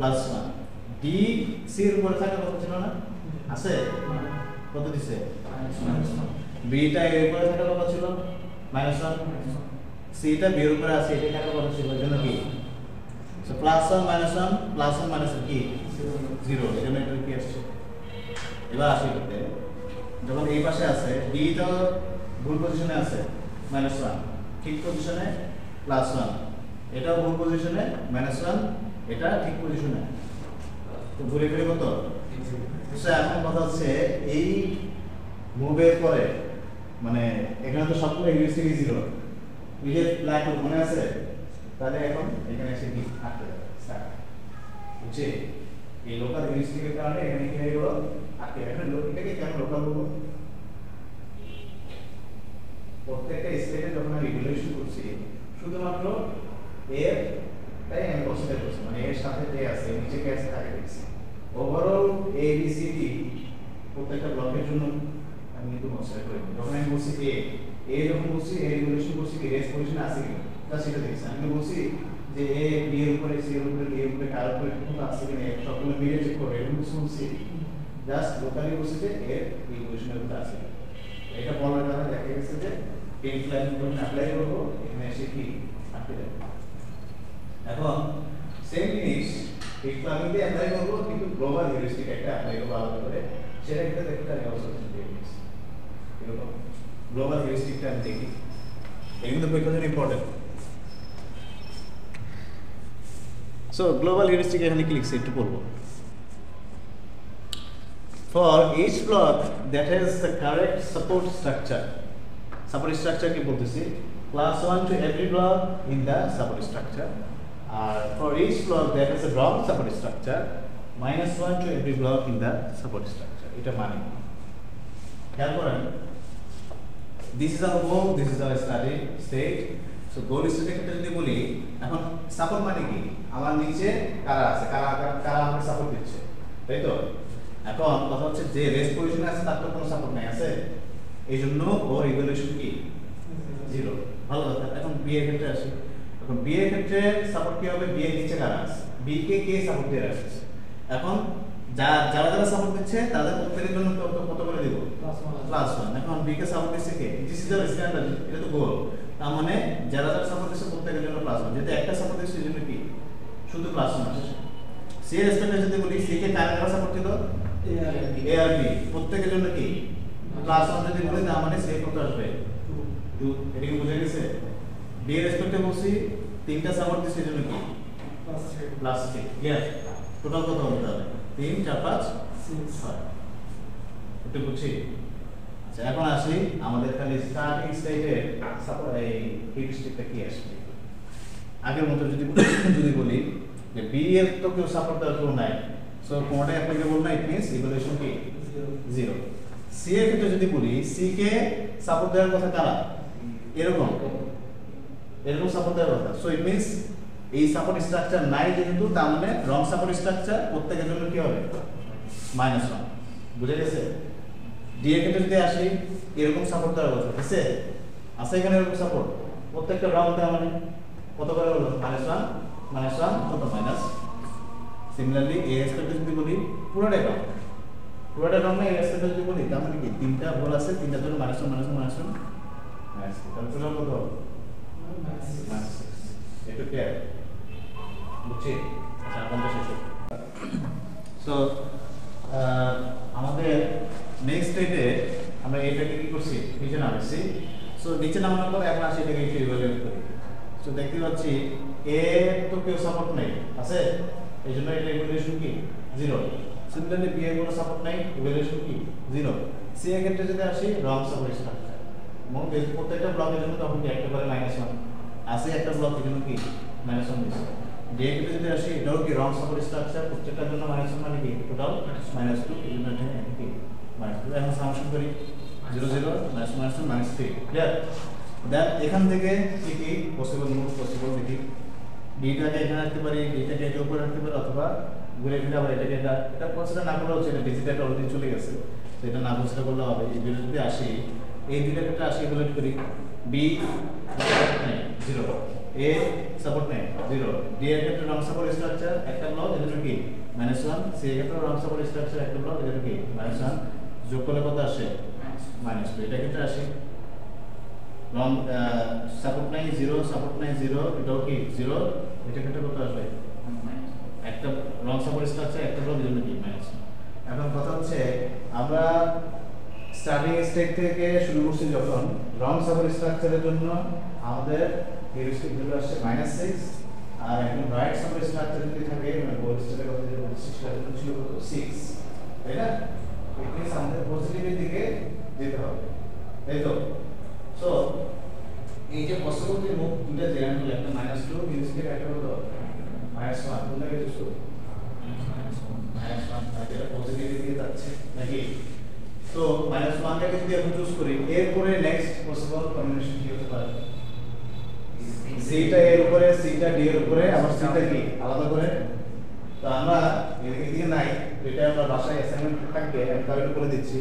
+1। ডি সি এর উপরে থাকার কথা ছিল না, আছে কত দিছে, বিটা এর উপরে থাকার কথা ছিল -1, সিটা বি এর উপরে আছে, এটা থাকার কথা ছিল, এজন্য কি সো +1 -1 +1 -1 কি 0, এজন্য এটা কি আসছে। এবার আসি করতে, যখন এই পাশে আছে ডি তো ভুল পজিশনে আছে -1, ঠিক পজিশনে +1, এটা ভুল পজিশনে -1, এটা ঠিক পজিশনে, তো ঘুরে ফিরে কত। সো এখন কথা হচ্ছে এই মুভের পরে মানে এখানে তো সবগুলো হিউরিস্টিক 0, এই যে ব্ল্যাক মনে আছে, তাহলে এখন এখানে এসে কি আটকে যাবে স্টার্ট, বুঝছে। এই লোকাল হিউরিস্টিকের কারণে এখানে কি হয়ে গেল, আটকে যাবে। এটাকে কেন লোকাল বলবো, প্রত্যেকটা স্টেটে যখন আমি ইভ্যালুয়েশন করছি শুধুমাত্র এর তাই আমি কনসিডার করছি, মানে এর সাথে যে আছে নিচে কে আছে তাকে দেখছি। Overall A B C D প্রত্যেকটা ব্লকের জন্য আমি কিন্তু কনসিডার করি। যখন আমি বলছি এ যখন বলছি এ ইভ্যালুয়েশন করছি কি রেস পজিশনে আছে কি তা সেটা দেখছি। আমি বলছি যে এ বি এর উপরে সি এর উপরে ডি এর উপরে কার উপরে কোন আছে কি না সবগুলো মিলে চেক করে এরকম কিছু বলছি, জাস্ট লোকালি বলছি যে এর ইভ্যালুয়েশনের উপরে আছে। এটা বলার কারণে দেখা গেছে যে এই প্ল্যান যখন অ্যাপ্লাই করব এখানে এসে কি আটকে যাবে। এখন সেম জিনিস এই প্ল্যানিং দিয়ে অ্যাপ্লাই করব, কিন্তু গ্লোবাল হিউরিস্টিক একটা অ্যাপ্লাই করব আলাদা করে, সেটা কিন্তু দেখতে আমি অবশ্যই দিয়ে দিচ্ছি। এরকম গ্লোবাল হিউরিস্টিকটা আমি দেখি, এটা কিন্তু পরীক্ষার জন্য ইম্পর্টেন্ট। সো গ্লোবাল হিউরিস্টিক এখানে কি লিখছে একটু পড়বো। For each block that has the correct support structure কি বলতেছি, +1 to every block in the support structure, R for each block that has a wrong support structure, -1 to every block in the support structure. এটা মানে খেয়াল করেন, this is our goal, this is our study state. So goal state এর ক্ষেত্রে যদি বলি, এখন support মানে কি, আমার নিচে কারা আছে, কারা আমাকে সাপোর্ট দিচ্ছে, তাই তো। এখন কথা হচ্ছে যে রেস্ট পজিশনে আছে তার তো কোনো সাপোর্ট নাই আছে, এই জন্য ওর ইভ্যালুয়েশন কি 0। ভালো কথা। এখন বি এর ক্ষেত্রে আসি, এখন বি এর ক্ষেত্রে সাপোর্ট কি হবে, বি এর নিচে কারা আছে, বি কে সাপোর্ট দিয়ে রাখছে। এখন যারা সাপোর্ট দিচ্ছে তাদের প্রত্যেকের জন্য কত করে দিব, +1। এখন বি কে সাপোর্ট দিচ্ছে কে, দিস ইজ দ্য স্ট্যান্ডার্ড, এটা তো গোল। তার মানে যারা সাপোর্ট দিচ্ছে প্রত্যেকের জন্য +1, যেহেতু একটা সাপোর্ট দিচ্ছে এই জন্য কি শুধু +1 আসছে। সি এর রেসপেক্টে যদি বলি, সি কে কারা সাপোর্ট দিল, এ আর বি, প্রত্যেকের জন্য কি +1 যদি বলি, তার মানে সে কত আসবে 2। এটা কি বুঝে গেছে। বি এর রেসপেক্টে বলছি তিনটা সাপোর্ট দিচ্ছে এই জন্য কি +3, ক্লিয়ার। টোটাল কত হবে তাহলে 3 4 5 6। এটা বুঝছি। আচ্ছা এখন আসি আমাদের খালি স্টার্টিং স্টেজে সাপোর্ট এই হিউরিস্টিকটা কি আসবে। আগের মতো যদি বলি যে বি এর তো কেউ সাপোর্ট দেওয়ার কেউ নাই, সো কোনটাই অ্যাপ্লিকেবল না, ইট মিন্স ইভ্যালুয়েশন কি 0। সি এর ক্ষেত্রে যদি বলি, সি কে সাপোর্ট দেওয়ার কথা কারা, এরকম সাপোর্ট দেওয়ার কথা, সো ইট মিন্স এই সাপোর্ট স্ট্রাকচার নাই যেহেতু, তার মানে রং সাপোর্ট স্ট্রাকচার প্রত্যেকের জন্য কি হবে -1, বুঝে গেছে। ডি এর ক্ষেত্রে যদি আসি, এরকম সাপোর্ট দেওয়ার কথা আছে, আছে এখানে এরকম সাপোর্ট, প্রত্যেকটা রং তার মানে কত করে হলো -1 কত মাইনাস। সিমিলারলি এ এসপেক্টে যদি বলি, পুরোটাই রং না, এ এসপেক্টে যদি বলি তার মানে কি তিনটা হোল আছে, তিনটার জন্য -1 তাহলে টোটাল কত -6। একটু ক্লিয়ার বুঝছি। আচ্ছা আপনাদের শেষ। সো আমাদের নেক্সট স্টেজে আমরা এটাকে কি করছি, নিচে নামাচ্ছি। সো নিচে নামানোর পর এখন আসি এটাকে একটু ইভালুয়েট করি। সো দেখতে পাচ্ছি এ তো কেউ সাপোর্ট নেই আছে, এই জন্য এটা ইভালুয়েশন কি 0। সিমিলারলি বি এর কোনো সাপোর্ট নাই, ইভালুয়েশন কি 0। সি এর ক্ষেত্রে যদি আসি রং সাপোর্ট স্ট্রাকচার, এবং প্রত্যেকটা ব্লকের জন্য তখন কি একটা করে -1 আসে, একটা ব্লকের জন্য কি -1 দিচ্ছে। ডি এর ক্ষেত্রে যদি আসি এটাও কি রং সাপোর্ট স্ট্রাকচার, প্রত্যেকটার জন্য -1 মানে কি টোটাল -2, এই জন্য এটা কি -2। এখন সামেশন করি 0 0 -1 -3 ক্লিয়ার। দেন এখান থেকে কি কি পসিবল মুভ পসিবল দেখি, ডিটাকে এখানে রাখতে পারি, ডিটাকে এর উপরে রাখতে পারি, অথবা ঘুরে ফিরে আবার এটাকে এটা কনসিডার না করলেও হচ্ছে, ডিজিটাল অলরেডি চলে গেছে, তো এটা না কনসিডার করলে হবে। এই দুটো যদি আসি, এই দুইটা ক্ষেত্রে আসি ইভালুয়েট করি, বি সাপোর্ট নেই 0, এ সাপোর্ট নেই 0, ডি এর ক্ষেত্রে রং সাপোর্ট স্ট্রাকচার একটা ব্লক, এর জন্য কি -1, সি এর ক্ষেত্রে রং সাপোর্ট স্ট্রাকচার একটা ব্লক, এর জন্য কি -1, যোগ করলে কত আসে -2। এটা ক্ষেত্রে আসি রং সাপোর্ট নাই 0, সাপোর্ট নাই 0, এটাও কি 0, এটা ক্ষেত্রে কত আসবে একটা রং সাপোর্ট স্ট্রাকচার একটা ব্লক, এর জন্য কি -1। এখন কথা হচ্ছে আমরা স্টার্টিং স্টেট থেকে শুরু করছি, যখন রং সাপোর্ট স্ট্রাকচারের জন্য আমাদের হিউরিস্টিক ভ্যালু আসছে -6, আর এখন রাইট সাপোর্ট স্ট্রাকচার যদি থাকে মানে গোল স্টেটের কথা যে বলছি সেটা ছিল কত 6, তাই না? ইট মিন্স আমাদের পজিটিভের দিকে যেতে হবে, তাই তো? সো এই যে পসিবল যে মুভ দুটো জেনারেল হলো, একটা -2 হিউরিস্টিক, একটা কত -1, কোনটাকে চুজ করব -1, এটা পজিটিভের দিকে যাচ্ছে নাকি? তো -1 টাকে যদি আমরা চুজ করি, এরপরে নেক্সট পসিবল কম্বিনেশন কি হতে পারে? সিটা এর উপরে, সিটা ডি এর উপরে, আবার সিটা কি আলাদা করে। তো আমরা এদিকে নাই, এটা আমরা বাসায় অ্যাসাইনমেন্ট থাকবে আমি তাহলে করে দিচ্ছি।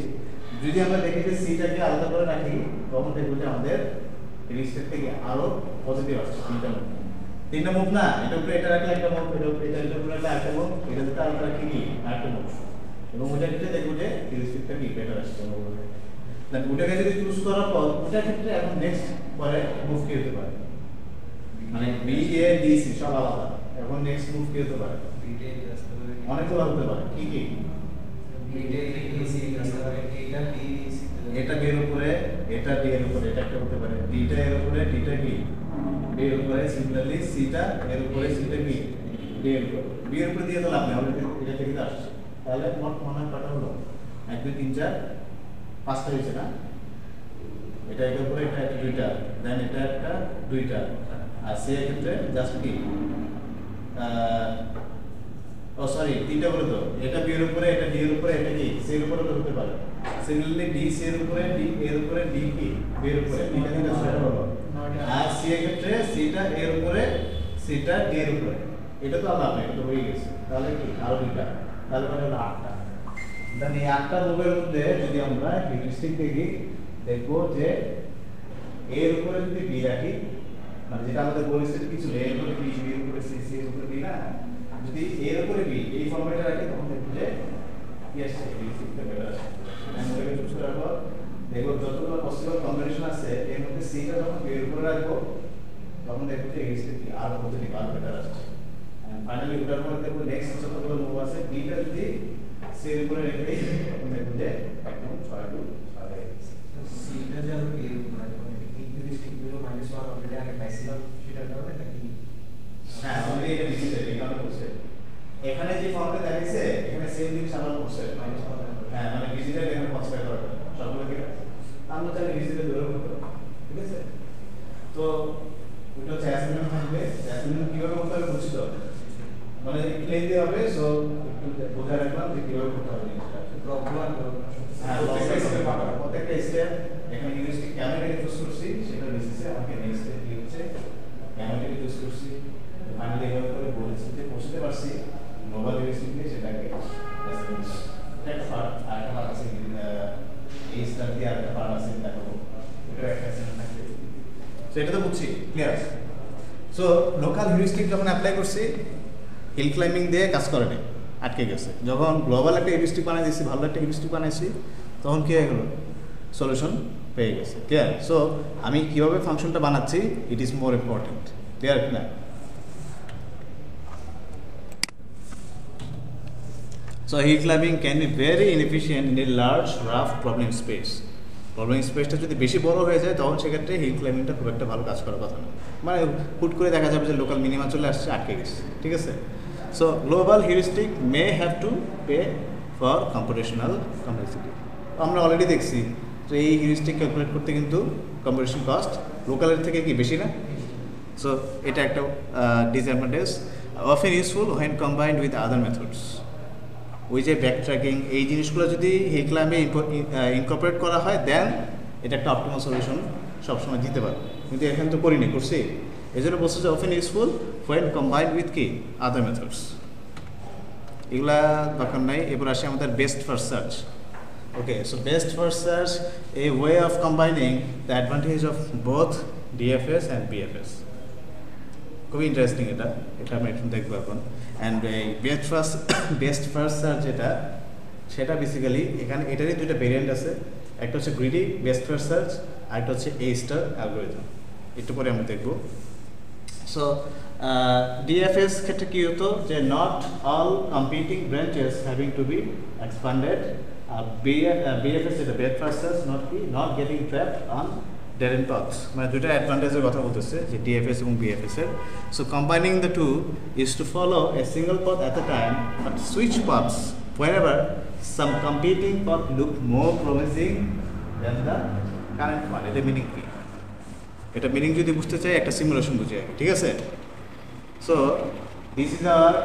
যদি আমরা দেখি যে সিটাকে আলাদা করে রাখি, তখন দেখব যে আমাদের রিস্টেট থেকে আরো পজিটিভ আসছে তিনটা মুভ না, এটা উপরে এটা রাখলে একটা মুভ, এটা উপরে এটা উপরে রাখলে আরেকটা মুভ, এটা যদি আলাদা রাখি কি আরেকটা মুভ, এবং ওটা ক্ষেত্রে দেখব যে রিস্টেটটা কি বেটার আসছে। দেন ওটাকে যদি চুজ করার পর ওটার ক্ষেত্রে এখন নেক্সট পরে মুভ কি হতে পারে, মানে বি এ ডি সি সব আলাদা, এখন নেক্সট মুভ কি হতে পারে? অনেকগুলো হতে পারে, কি কি? এটা বি এর উপরে, এটা ডি এর উপরে, এটা একটা হতে পারে, ডিটা এর উপরে, ডিটা কি বি এর উপরে, সিমিলারলি সিটা এর উপরে, সিটা কি ডি এর উপরে। বি এর উপরে দিয়ে তো লাভ নেই, অলরেডি এটা থেকে আসছে। তাহলে মোট মনে হয় কটা হলো? 1 2 3 4 5টা হয়েছে না? এটা এর উপরে, এটা একটা দুইটা, দেন এটা একটা দুইটা, আর সি এর ক্ষেত্রে জাস্ট কি ও সরি তিনটা বলে তো, এটা বি এর উপরে, এটা ডি এর উপরে, এটা কি সি এর উপরে তো হতে পারে। সিমিলারলি ডি সি এর উপরে, ডি এর উপরে, ডি কি বি এর উপরে, এটা তিনটা ছয়টা হলো। আর সি এর ক্ষেত্রে সিটা এর উপরে, সিটা ডি এর উপরে, এটা তো আলাদা, এটা তো হয়ে গেছে। তাহলে কি আরো দুইটা, তাহলে মানে হলো 8টা। দেন এই 8টা মুভের মধ্যে যদি আমরা হিউরিস্টিক দেখি, দেখবো যে এর উপরে যদি বি রাখি, মানে যেটা আমাদের গোল স্টেট কিছু এর উপরে বি, বি এর উপরে সি, সি এর উপরে বি না, যদি এর উপরে বি এই ফরম্যাটে রাখি, তখন দেখব যে ইয়েস হিউরিস্টিকটা বেটার আসে। আমি ওটাকে চুজ করার পর দেখব যতগুলো পসিবল কম্বিনেশন আছে এর মধ্যে সিটা যখন বি এর উপরে রাখবো, তখন দেখব যে হিউরিস্টিক আর পজিটিভ আর বেটার আসছে। এন্ড ফাইনালি ওটার পর দেখব নেক্সট যতগুলো মুভ আছে বিটা যদি সি এর উপরে রেখে দিই, তখন দেখব যে একদম 6 টু 6 হয়ে গেছে। সিটা যে আমরা এর উপরে হিউরিস্টিক গুলো -1 অলরেডি আগে পাইছিলাম, সেটার কারণে এটা কি হ্যাঁ অলরেডি এটা ডিজিটাল এখানে করছে, এখানে যে ফর্মে দেখাইছে এখানে সেম জিনিস আমরা করছে -1, হ্যাঁ মানে ডিজিটাল এখানে কনসিডার করা সবগুলো কি আমরা চাইলে ডিজিটাল ধরে করতে পারি, ঠিক আছে? তো ওটা হচ্ছে অ্যাসাইনমেন্ট থাকবে, অ্যাসাইনমেন্ট কিভাবে করতে হবে বুঝছো, মানে লিখে দিতে হবে। সো একটু বোঝা রাখলাম যে কিভাবে করতে হবে জিনিসটা, প্রবলেম হ্যাঁ প্রত্যেকটা স্টেপ এখানে হিউরিস্টিক ক্যামেরাকে চুজ করছি, সেটা বেসিসে আমাকে নেক্সট স্টেপ কি হচ্ছে ক্যামেরাকে চুজ করছি, ফাইনালি এভাবে করে বলেছি যে পৌঁছতে পারছি গ্লোবাল হিউরিস্টিক দিয়ে, সেটাকে একটা পার্ট আর একটা পার্ট আছে এই স্টার দিয়ে আর একটা পার্ট আছে দেখাবো, এটা একটা অ্যাসাইনমেন্ট থাকবে। সো এটা তো বুঝছি, ক্লিয়ার? সো লোকাল হিউরিস্টিক যখন অ্যাপ্লাই করছি, হিল ক্লাইম্বিং দিয়ে কাজ করে নেই, আটকে গেছে। যখন গ্লোবাল একটা হিউরিস্টিক বানাই দিয়েছি, ভালো একটা হিউরিস্টিক বানাইছি, তখন কি হয়ে গেল? সলিউশন পেয়ে গেছে, ক্লিয়ার? সো আমি কিভাবে ফাংশনটা বানাচ্ছি, it is more important, clear কিনা? So hill climbing can be very inefficient in a large rough problem space. Problem স্পেসটা যদি বেশি বড় হয়ে যায় তখন সেক্ষেত্রে হিল ক্লাইম্বিংটা খুব একটা ভালো কাজ করার কথা না, মানে হুট করে দেখা যাবে যে লোকাল মিনিমাম চলে আসছে, আটকে গেছে, ঠিক আছে। So global heuristic may have to pay for computational complexity. আমরা অলরেডি দেখছি তো এই হিউরিস্টিক ক্যালকুলেট করতে কিন্তু কম্পিটিশন কস্ট লোকালের থেকে কি বেশি না। সো এটা একটা disadvantage. Often useful when combined with other methods. ওই যে ব্যাক ট্র্যাকিং এই জিনিসগুলো যদি হিল ক্লাইম্বে ইনকর্পোরেট করা হয় দেন এটা একটা অপটিমাল সলিউশন সবসময় দিতে পারে, কিন্তু এখানে তো করিনি, করছি। এই জন্য বলছে যে often useful when combined with কি আদার মেথডস, এগুলা দরকার নাই। এবার আসে আমাদের best first search. Okay, so best first search a way of combining the advantage of both DFS and BFS. খুবই ইন্টারেস্টিং এটা, এটা আমি একটু দেখবো এখন। অ্যান্ড এই বেস্ট ফার্স্ট সার্চ যেটা, সেটা বেসিক্যালি এখানে এটারই দুটো ভেরিয়েন্ট আছে। একটা হচ্ছে গ্রিডি বেস্ট ফার্স্ট সার্চ, আর একটা হচ্ছে A* অ্যালগোরিদম, একটু পরে আমরা দেখব। সো ডিএফএস ক্ষেত্রে কী হতো যে not all competing branches having to be expanded. BFS যেটা best first search not getting trapped on dead end paths, মানে দুটো অ্যাডভান্টেজের কথা বলতেছে যে ডিএফএস এবং বিএফএস এর। So combining the two is to follow a single path at a time but switch paths whenever some competing path look more promising than the current one. এটা meaning কি? এটা মিনিং যদি বুঝতে চাই একটা simulation বুঝে, ঠিক আছে। So this is hour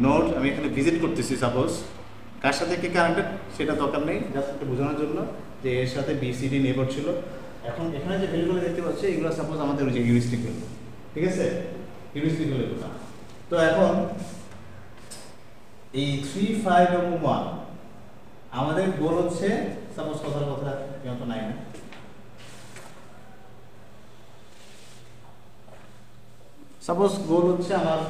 node, আমি এখানে ভিজিট করতেছি, সাপোজ কার সাথে কি কানেক্টেড সেটা দরকার নেই, জাস্ট একটু বোঝানোর জন্য যে এর সাথে বিসিডি নেইবার ছিল। এখন এখানে যে ভ্যালুগুলো দেখতে পাচ্ছি এগুলো সাপোজ আমাদের ওই যে হিউরিস্টিক ভ্যালু, ঠিক আছে, হিউরিস্টিক ভ্যালুগুলো। তো এখন এই 3, 5 এবং 1 আমাদের গোল হচ্ছে, সাপোজ কথার কথা তো নাই না, সাপোজ গোল হচ্ছে আমার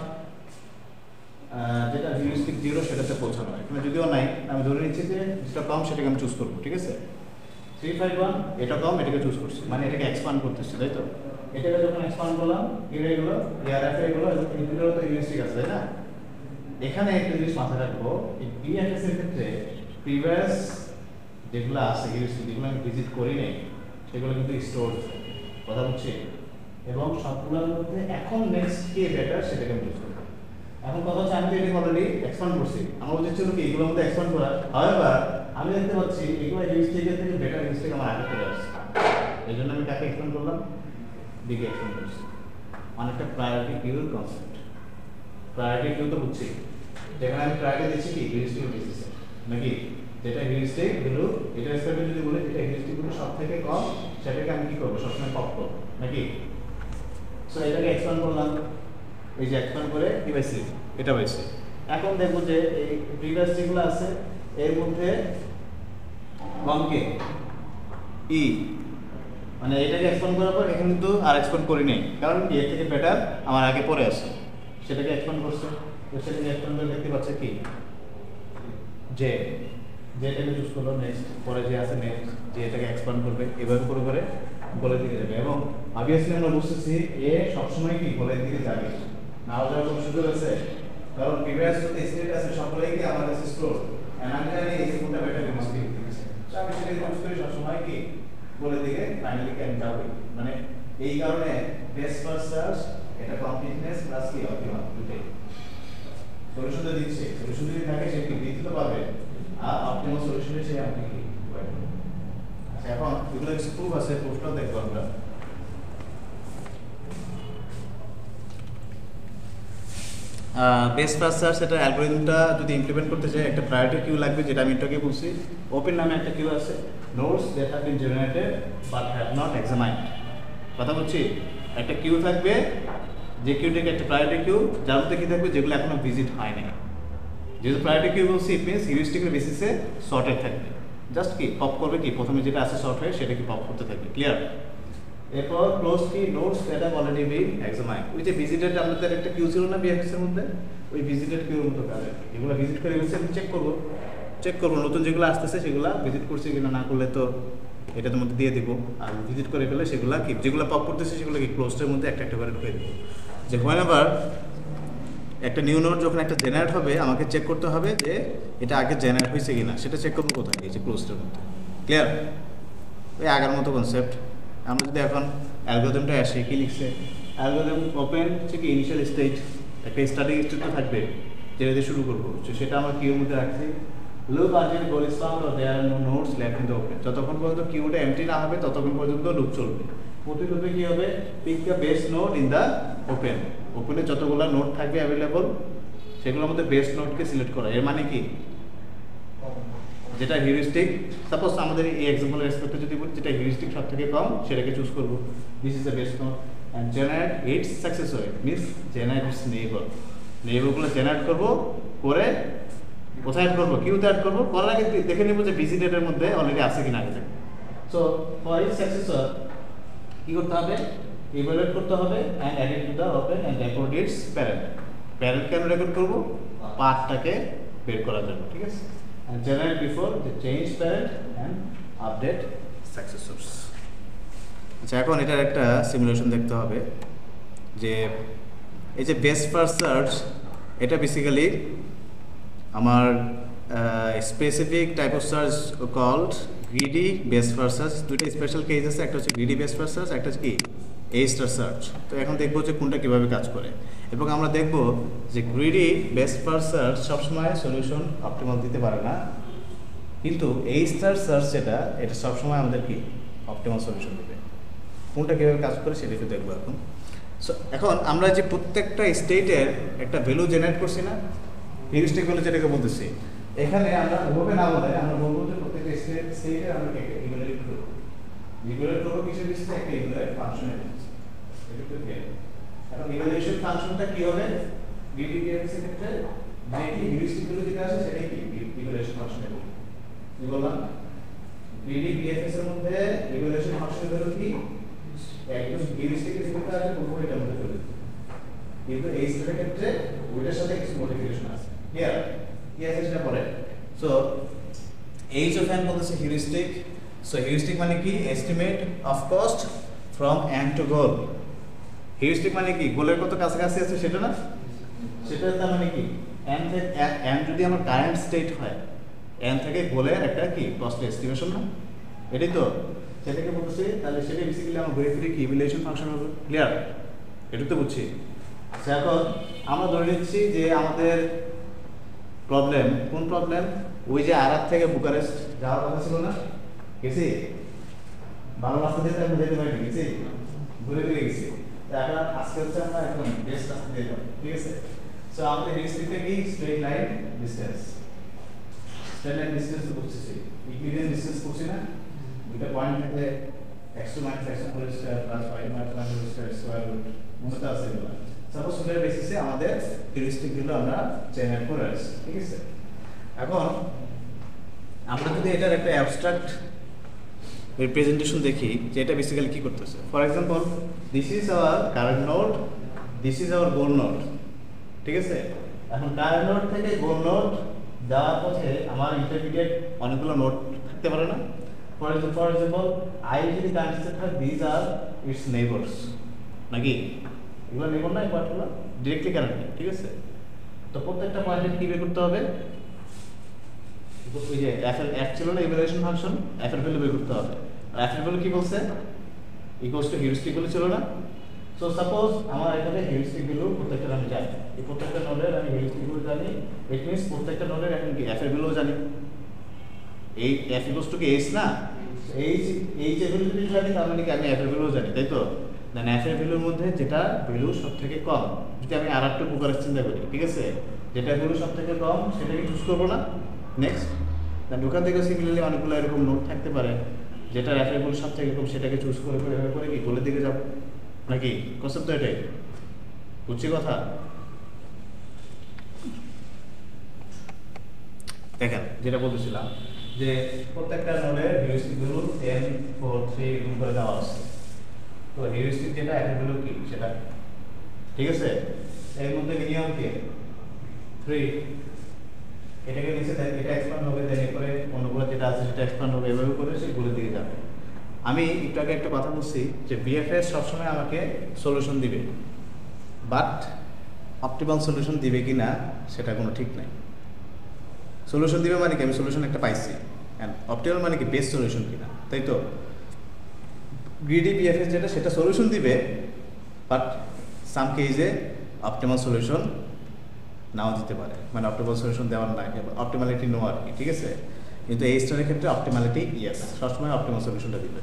যেটা হিউরিস্টিক 0 সেটাতে পৌঁছানো। এখানে যদিও নাই, আমি ধরে নিচ্ছি যে যেটা কম সেটাকে আমি চুজ করবো, ঠিক আছে। 3, 5, 1 এটা কম, এটাকে চুজ করছি, মানে এটাকে এক্সপান্ড করতেছি, তাই তো। এটাকে যখন এক্সপান্ড করলাম এগুলো এআরএফ এগুলো তো হিউরিস্টিক আছে, তাই না। এখানে একটা জিনিস মাথায় রাখবো, এই বিএফএস এর ক্ষেত্রে প্রিভিয়াস যেগুলো আছে হিউরিস্টিক, যেগুলো আমি ভিজিট করি নাই সেগুলো কিন্তু স্টোর, কথা বুঝছি, এবং সবগুলোর মধ্যে এখন নেক্সট কি বেটার সেটাকে আমি চুজ করবো। এখন কথা হচ্ছে আমি তো এটাকে অলরেডি এক্সপান্ড করছি, আমার উচিত ছিল কি এগুলোর মধ্যে এক্সপান্ড করা। হাওয়েভার আমি দেখতে পাচ্ছি এগুলো হিউরিস্টিকের থেকে বেটার হিউরিস্টিক আমার আগে চলে আসছে, এই জন্য আমি কাকে এক্সপান্ড করলাম, দিকে এক্সপান্ড করছি। অনেকটা প্রায়োরিটি কিউর কনসেপ্ট। প্রায়োরিটি কিউ তো বুঝছি, যেখানে আমি প্রায়োরিটি দিচ্ছি কি হিউরিস্টিক বেসিসে, নাকি যেটা হিউরিস্টিক ভ্যালু এটা এক্সপেক্টেড যদি বলি যেটা হিউরিস্টিক ভ্যালু সব থেকে কম সেটাকে আমি কি করবো সবসময় পপ করবো, নাকি। সো এটাকে এক্সপান্ড করলাম, এই যে এক্সপান্ড করে কি পাইছি, এটা পাইছি। এখন দেখবো যে এই প্রিভিয়াস যেগুলো আছে এর মধ্যে কম কে ই, মানে এটাকে এক্সপান্ড করার পর এখানে কিন্তু আর এক্সপান্ড করি নাই, কারণ এর থেকে বেটার আমার আগে পরে আসে, সেটাকে এক্সপান্ড করছে। তো সেটাকে এক্সপান্ড করে দেখতে পাচ্ছে কি যে যেটাকে চুজ করলো নেক্সট, পরে যে আছে নেক্সট, যে এটাকে এক্সপান্ড করবে, এভাবে করে করে গোলের দিকে যাবে। এবং অবভিয়াসলি আমরা বুঝতেছি এ সবসময় কি গোলের দিকে যাবে, নাও যাওয়ার কোনো সুযোগ আছে, কারণ প্রিভিয়াস যত স্টেট আছে সবগুলোই কি আমার কাছে স্টোর, এন্ড আমি জানি এই কোনটা বেটার হিউরিস্টিক দিচ্ছে, সো আমি সেটাকে চুজ করি সবসময় কি গোলের দিকে, ফাইনালি কি আমি যাবো। মানে এই কারণে বেস্ট ফার্স্ট সার্চ এটা কমপ্লিটনেস প্লাস কি অপটিমাল দুটোই সলিউশন তো দিচ্ছে, সলিউশন যদি থাকে সে কি দিতে তো পারবে, আর অপটিমাল সলিউশনে সে আপনি কি প্রোভাইড করবে। আচ্ছা, এখন এগুলো প্রুফ আছে, প্রুফটাও দেখবো আমরা। বেস্ট ফার্স্ট সার্চ এটা অ্যালগরিদমটা যদি ইমপ্লিমেন্ট করতে চাই একটা প্রায়োরিটি কিউ লাগবে, যেটা আমি এটাকে বলছি। ওপেন নামে একটা কিউ আছে, nodes that have been generated but have not examined, কথা বলছি। একটা কিউ থাকবে, যে কিউটাকে একটা প্রায়োরিটি কিউ, যার মধ্যে কি থাকবে যেগুলো এখনো ভিজিট হয় নাই। যেহেতু প্রায়োরিটি কিউ বলছি ইট মিনস হিউরিস্টিকের বেসিসে সর্টেড থাকবে, জাস্ট কি পপ করবে, কি প্রথমে যেটা আছে সর্ট হয়ে সেটা কি পপ করতে থাকবে, ক্লিয়ার। এরপর ক্লোজ কি nodes that have already been examined, ওই যে ভিজিটেড আমাদের একটা কিউ ছিল না বিএফএস এর মধ্যে, ওই ভিজিটেড কিউর মতো কাজ। এগুলো ভিজিট করে গেছে আমি চেক করবো নতুন যেগুলো আসতেছে সেগুলো ভিজিট করছে কিনা, না করলে তো এটার মধ্যে দিয়ে দিব, আর ভিজিট করে ফেলে সেগুলো কি যেগুলো পপ করতেছে সেগুলো কি ক্লোজের মধ্যে একটা একটা করে ঢুকে দেবো। যে হোয়েনেভার একটা নিউ নোড যখন একটা জেনারেট হবে আমাকে চেক করতে হবে যে এটা আগে জেনারেট হয়েছে কিনা, সেটা চেক করবো কোথায়, এই যে ক্লোজটার মধ্যে, ক্লিয়ার। ওই আগের মতো কনসেপ্ট। আমরা যদি এখন অ্যালগোরিদমটা আসি, কি লিখছে অ্যালগোরিদম ওপেন হচ্ছে কি ইনিশিয়াল স্টেট, একটা স্টার্টিং স্টেট তো থাকবে যেটা দিয়ে শুরু করবো, সেটা আমরা কিউর মধ্যে রাখছি। Loop until goal is found or there are no nodes left in the open, যতক্ষণ পর্যন্ত কিউটা এমটি না হবে ততক্ষণ পর্যন্ত লুপ চলবে। প্রতি লুপে কি হবে, pick the best node in the open, ওপেনে যতগুলো নোড থাকবে অ্যাভেলেবল সেগুলোর মধ্যে বেস্ট নোডকে সিলেক্ট করা। এর মানে কি, যেটা হিউরিস্টিক, সাপোজ আমাদের এই এক্সাম্পলের রেসপেক্টে যদি বলি যেটা হিউরিস্টিক সব থেকে কম সেটাকে চুজ করবো, this is the best node and generate its successor, means generate its neighbour, নেইবারগুলো জেনারেট করবো, করে কোথায় অ্যাড করবো, কিউতে অ্যাড করবো, করার আগে দেখে নেবো যে বিজি ডেটের মধ্যে অলরেডি আছে কিনা আগে থেকে। সো ফর ইটস সাকসেসর কি করতে হবে, ইভালুয়েট করতে হবে and add it to the open and record its parent. Parent কেন রেকর্ড করবো, পাথটাকে বের করার জন্য, ঠিক আছে। And generate before the change parent and update successors. আচ্ছা, এখন এটার একটা সিমুলেশন দেখতে হবে যে এই যে বেস্ট ফার্স্ট সার্চ, এটা বেসিক্যালি আমার specific type of search called greedy best first search. দুইটা স্পেশাল কেস আছে, একটা হচ্ছে গ্রিডি বেস্ট ফার্স্ট সার্চ, একটা হচ্ছে কি এ স্টার সার্চ। তো এখন দেখবো যে কোনটা কীভাবে কাজ করে, এবং আমরা দেখব যে গ্রিডি বেস্ট ফার্স্ট সার্চ সবসময় সলিউশন অপটিমাল দিতে পারে না, কিন্তু এই স্টার সার্চ যেটা, এটা সবসময় আমাদের কি অপটিমাল সলিউশন দেবে। কোনটা কীভাবে কাজ করে সেটা একটু দেখবো এখন। সো এখন আমরা যে প্রত্যেকটা স্টেটের একটা ভ্যালু জেনারেট করছি না, হিউরিস্টিক ভ্যালু যেটাকে বলতেছি, এখানে আমরা ওভাবে না বলে আমরা বলবো যে প্রত্যেকটা স্টেটের আমরা ইভালুয়েট করবো। ইভালুয়েট করবো কিসের বেসিসে, একটা ইভালুয়েট ফাংশনের বেসিসে। এটা একটু ক্লিয়ার। এখন ইভালুয়েশন ফাংশনটা কি হবে, বিবিএফএস এর ক্ষেত্রে যেটি হিউরিস্টিক ভ্যালু যেটা আছে সেটাই কি ইভালুয়েশন ফাংশন হবে। কি বললাম, বিবিএফএস এর মধ্যে ইভালুয়েশন ফাংশনের ভ্যালু কি, একদম হিউরিস্টিক এর যেটা আছে পুরোপুরি এটার মধ্যে চলে যাবে, কিন্তু এই স্টেটের ক্ষেত্রে ওইটার সাথে কিছু মডিফিকেশন আছে। ক্লিয়ার, কি আছে সেটা পরে। সো এইচ অফ এন বলতেছে হিউরিস্টিক। সো হিউরিস্টিক মানে কি, estimate of cost from n to goal. Heuristic মানে কি, গোলের কত কাছাকাছি আছে সেটা না, সেটা তার মানে কি এন যদি আমার কারেন্ট স্টেট হয়, এন থেকে গোলের একটা কি কস্ট এস্টিমেশন না, এটাই তো সেটাকে বলতেছি। তাহলে সেটা বেসিক্যালি আমার ঘুরে ফিরে কি ইভালুয়েশন ফাংশন হবে। ক্লিয়ার, এটা তো বুঝছি। আচ্ছা, এখন আমরা ধরে নিচ্ছি যে আমাদের প্রবলেম, কোন প্রবলেম, ওই যে আরাক থেকে বুকারেস্ট যাওয়ার কথা ছিল না, গেছি ভালো রাস্তা দিয়ে আমি যেতে পারিনি, গেছি ঘুরে ফিরে গেছি। এখন আজকে হচ্ছে আমরা এখন বেস্ট রাস্তা দিয়ে যাবো, ঠিক আছে। সো আমাদের হিউরিস্টিকটা কি, straight line distance. Straight line distance তো বুঝতেছি, ইকুইডিয়ান ডিসটেন্স বুঝছি না, দুটো পয়েন্ট থাকলে x2 - x1 whole square plus y - y whole square square root মনে তো আছে এগুলো। সাপোজ ওটার বেসিসে আমাদের হিউরিস্টিক গুলো আমরা জেনারেট করে আসছি, ঠিক আছে। এখন আমরা যদি এটার একটা অ্যাবস্ট্রাক্ট রিপ্রেজেন্টেশন দেখি যে এটা বেসিক্যালি কি করতেছে। For example, this is hour current node, this is our goal node, ঠিক আছে। এখন কারেন্ট নোড থেকে গোল নোড যাওয়ার পথে আমার ইন্টারমিডিয়েট অনেকগুলো নোড থাকতে পারে না। ফর এক্সাম্পল, আই যদি কানেক্টেড হয়, দিস আর ইটস নেইবারস, নাকি এগুলো নেইবার না, এই পার্টগুলো ডিরেক্টলি কানেক্টেড, ঠিক আছে। তো প্রত্যেকটা পয়েন্টে কি বের করতে হবে, ওই যে এফ ছিল না ইভালুয়েশন ফাংশন, এফ এর ভ্যালু বের করতে হবে। আর এফ এর ভ্যালু কি বলছে, ইকুয়ালস টু হিউরিস্টিক ভ্যালু ছিল না। সো সাপোজ আমার এখানে হিউরিস্টিক ভ্যালু প্রত্যেকটা আমি জানি, এই প্রত্যেকটা নোডের আমি হিউরিস্টিক ভ্যালু জানি, ইট মিন্স প্রত্যেকটা নোডের এখন কি এফ এর ভ্যালু জানি। এই এফ ইকুয়ালস টু কি এইচ না, এই যে ভ্যালু যদি জানি তার মানে কি আমি এফ এর ভ্যালু জানি, তাই তো। দেন এফ এর ভ্যালুর মধ্যে যেটা ভ্যালু সব থেকে কম, যদি আমি আর একটু বুকারেস্ট চিন্তা করি, ঠিক আছে, যেটা ভ্যালু সব থেকে কম সেটাকে চুজ করবো না। নেক্সট, দেন ওখান থেকে সিমিলারলি অনেকগুলো এরকম নোট থাকতে পারে যেটা এফ এর ভ্যালু সব থেকে কম, সেটাকে চুজ করে এভাবে করে কি গোলের দিকে যাবো, নাকি কনসেপ্ট তো এটাই, বুঝছি কথা। দেখেন যেটা বলতেছিলাম যে প্রত্যেকটা নোডের হিউরিস্টিক ভ্যালু 10 4 3 এরকম করে দেওয়া আছে। তো হিউরিস্টিক যেটা এর ভ্যালু কি সেটা, ঠিক আছে। এর মধ্যে মিনিমাম কি 3, এটাকে নিচে দেন, এটা এক্সপ্যান্ড হবে, দেন এরপরে অন্যগুলো যেটা আছে সেটা এক্সপ্যান্ড হবে, এভাবে করে সেই গোলের দিকে যাবে। আমি একটু আগে একটা কথা বলছি যে বিএফএস সবসময় আমাকে সলিউশন দিবে, বাট অপটিমাল সলিউশন দিবে কি না সেটা কোনো ঠিক নাই। সলিউশন দিবে মানে কি, আমি সলিউশন একটা পাইছি, অ্যান্ড অপটিমাল মানে কি বেস্ট সলিউশন কিনা, তাই তো। গ্রিডি বিএফএস যেটা সেটা সলিউশন দিবে, but some cases optimal solution নাও দিতে পারে, মানে অপটিমাল সলিউশন দেওয়ার না, অপটিমালিটি নো আর কি, ঠিক আছে। কিন্তু এই স্টারের ক্ষেত্রে অপটিমালিটি ইয়েস, সবসময় অপটিমাল সলিউশনটা দিবে।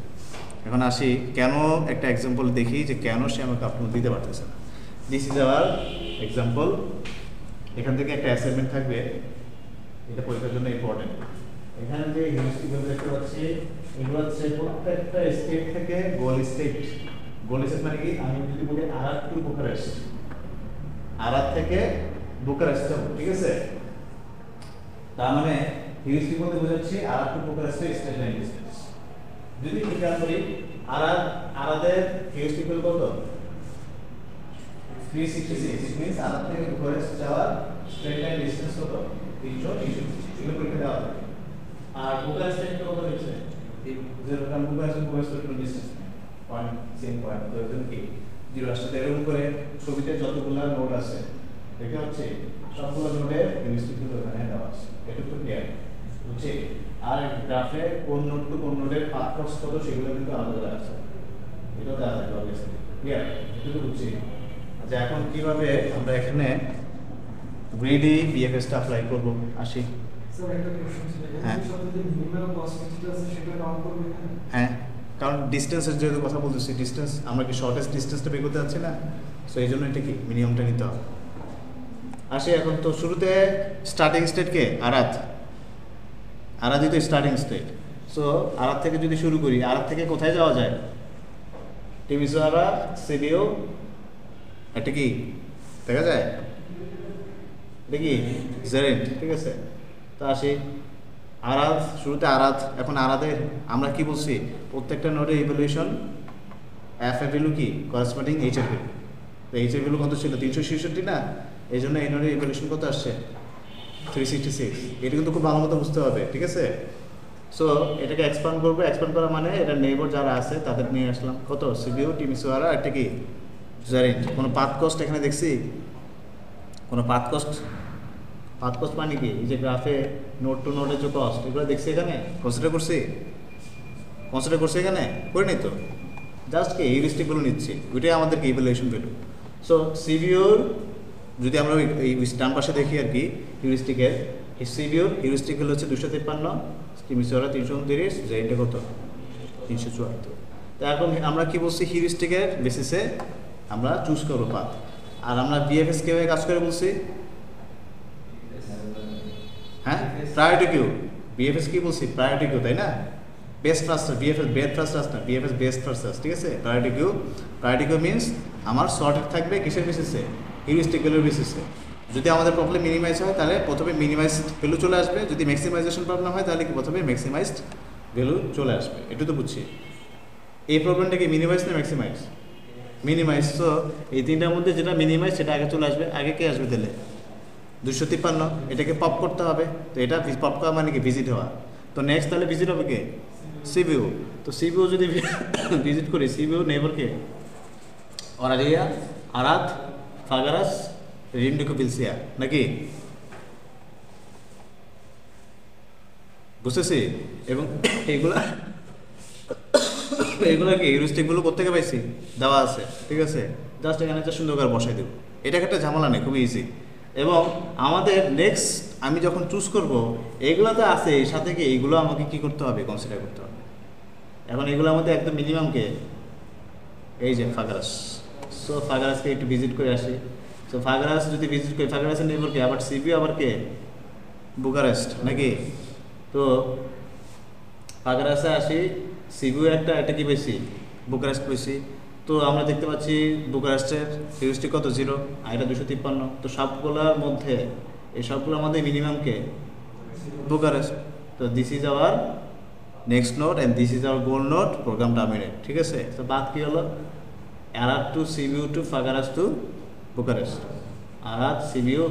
এখন আসি কেন, একটা এক্সাম্পল দেখি যে কেন সে আমাকে অপটিমাল দিতে পারতেছে না। This is hour example. এখান থেকে একটা অ্যাসাইনমেন্ট থাকবে, এটা পরীক্ষার জন্য ইম্পর্টেন্ট। এখানে যে হিউরিস্টিক ভ্যালু দেখতে পাচ্ছি এগুলো হচ্ছে প্রত্যেকটা স্টেট থেকে গোল স্টেট। গোল স্টেট মানে কি, আমি যদি বলি আরাত টু বুকারেস্ট, আরাত থেকে বুকারেস্ট যাব, ঠিক আছে। তার মানে হিউরিস্টিক বলতে বোঝাচ্ছি আরাত টু বুকারেস্টের স্টেট লাইন ডিসটেন্স। যদি খেয়াল করি আরাদের হিউরিস্টিক ভ্যালু কত, 366, ইট মিন্স আরাত থেকে বুকারেস্ট যাওয়ার স্ট্রেট লাইন ডিসটেন্স কত, 363। এগুলো পরীক্ষা দেওয়া হবে। আর বুকারেস্ট থেকে কত হচ্ছে, যেরকম বুকারেস্ট কোনো ডিসটেন্স নেই, পয়েন্ট সেম পয়েন্ট, তো এখানে কি 0 আসছে। এরকম করে ছবিতে যতগুলো নোড আছে দেখে হচ্ছে সবগুলো নোডের হিউরিস্টিক ভ্যালু এখানে দেওয়া আছে, এটুকু ক্লিয়ার বুঝছি। আর গ্রাফে কোন নোড টু কোন নোডের পাথ ক্রস কত সেগুলো কিন্তু আলাদা আছে, এটাও দেওয়া থাকবে অবভিয়াসলি, ক্লিয়ার, এটুকু বুঝছি। আচ্ছা, এখন কিভাবে আমরা এখানে গ্রিডি বিএফএসটা অ্যাপ্লাই করব আসি। স্যার একটা প্রশ্ন ছিল, হ্যাঁ। এই সাথে যে মিনিমাম কস্ট আছে সেটা কাউন্ট করবে এখানে? হ্যাঁ, কারণ ডিস্টেন্সের যেহেতু কথা বলতেছি, ডিস্টেন্স আমরা কি শর্টেস্ট ডিস্টেন্সটা বের করতে যাচ্ছি না, সো এই জন্য এটা কি মিনিমামটা নিতে হবে। আসি এখন, তো শুরুতে স্টার্টিং স্টেট কে আরাত, আরাতই তো স্টার্টিং স্টেট। সো আরাত থেকে যদি শুরু করি, আরাত থেকে কোথায় যাওয়া যায়, টিমিসোয়ারা, সিবিও, এটা কি দেখা যায়, এটা কি জেরেন্ট, ঠিক আছে। তো আসি আরাত, শুরুতে আরাত। এখন আরাতের আমরা কি বলছি, প্রত্যেকটা নোডের ইভ্যালুয়েশন এফ এর ভ্যালু কি করেসপন্ডিং এইচ এর ভ্যালু। তো এইচ এর ভ্যালু কত ছিল, 366 না, এই জন্য এই নোডের ইভ্যালুয়েশন কত আসছে, 366। এটা কিন্তু খুব ভালো মতো বুঝতে হবে, ঠিক আছে। সো এটাকে এক্সপ্যান্ড করবো, এক্সপ্যান্ড করা মানে এটা নেইবার যারা আছে তাদের নিয়ে আসলাম, কত সিবিও, টিমিসোয়ারা, এটা কি জেরেন্ট। কোনো পাথ কস্ট এখানে দেখছি, কোনো পাথ কস্ট মানে কি, এই যে গ্রাফে নোড টু নোডের যে কস্ট এগুলো দেখছি এখানে, কনসিডার করছি এখানে, করিনি তো, জাস্ট কি হিউরিস্টিক ভ্যালু নিচ্ছি, ওইটাই আমাদের কি ইভ্যালুয়েশন ভ্যালু। সো সিভিওর যদি আমরা এই ডান পাশে দেখি আর কি হিউরিস্টিকের, সিভিওর হিউরিস্টিক ভ্যালু হচ্ছে 253, টিমিসোয়ারা 329, জেরেন্টে কত 374। তো এখন আমরা কি বলছি, হিউরিস্টিকের বেসিসে আমরা চুজ করবো পাথ। আর আমরা বিএফএস কিভাবে কাজ করে বলছি, হ্যাঁ প্রায়োরিটি কিউ, বিএফএস কি বলছি প্রায়োরিটি কিউ, তাই না, best first, BFS best first না, বিএফএস বেস্ট ফার্স্ট, ঠিক আছে। প্রায়োরিটি কিউ মিনস আমার সর্টেড থাকবে কিসের বেসিসে, হিউরিস্টিক ভ্যালুর বেসিসে। যদি আমাদের প্রবলেম মিনিমাইজ হয় তাহলে প্রথমে মিনিমাইজড ভ্যালু চলে আসবে, যদি ম্যাক্সিমাইজেশন প্রবলেম হয় তাহলে কি প্রথমে ম্যাক্সিমাইজড ভ্যালু চলে আসবে, এটা তো বুঝছি। এই প্রবলেমটা কি মিনিমাইজ না ম্যাক্সিমাইজ, মিনিমাইজ। তো এই তিনটার মধ্যে যেটা মিনিমাইজ সেটা আগে চলে আসবে, আগে কে আসবে তাহলে 253, এটাকে পপ করতে হবে। তো এটা পপ করা মানে কি ভিজিট হওয়া, তো নেক্সট তাহলে ভিজিট হবে কে, সিবিও। তো সিবিও যদি ভিজিট করি, সিবিও নেইবারকে অরারিয়া, আরাত, ফাগারাস, রিন্ডিকোপিলসিয়া, নাকি বুঝতেছি। এবং এগুলা কি হিউরিস্টিকগুলো কোত্থেকে পাইছি, দেওয়া আছে, ঠিক আছে। জাস্ট এখানে একটা সুন্দর করে বসাই দেবো, এটা একটা ঝামেলা নেই, খুবই ইজি। এবং আমাদের নেক্সট আমি যখন চুজ করব, এগুলো তো আছে, এর সাথে কি এইগুলো আমাকে কি করতে হবে, কনসিডার করতে হবে। এখন এগুলোর মধ্যে একদম মিনিমামকে এই যে ফাগারাস, সো ফাগারাসকে একটু ভিজিট করে আসি। সো ফাগারাস যদি ভিজিট করি, ফাগারাসের নির্ভর কে, আবার সিবিও, আবার কে বুকারেস্ট, নাকি। তো ফাগারাসে আসি, সিবিও একটা, এটা কি বেশি বুকারেস্ট বেশি। তো আমরা দেখতে পাচ্ছি বুকারেস্টের হিউরিস্টিক কত 0, আর এটা 253। তো সবগুলোর মধ্যে এই সবগুলোর মধ্যে মিনিমামকে বুকারেস্ট। তো this is our next node and this is our goal node, program terminate, ঠিক আছে। তো বাদ কি হলো, Arad to Sibiu to Fagaras to Bucharest, Arad Sibiu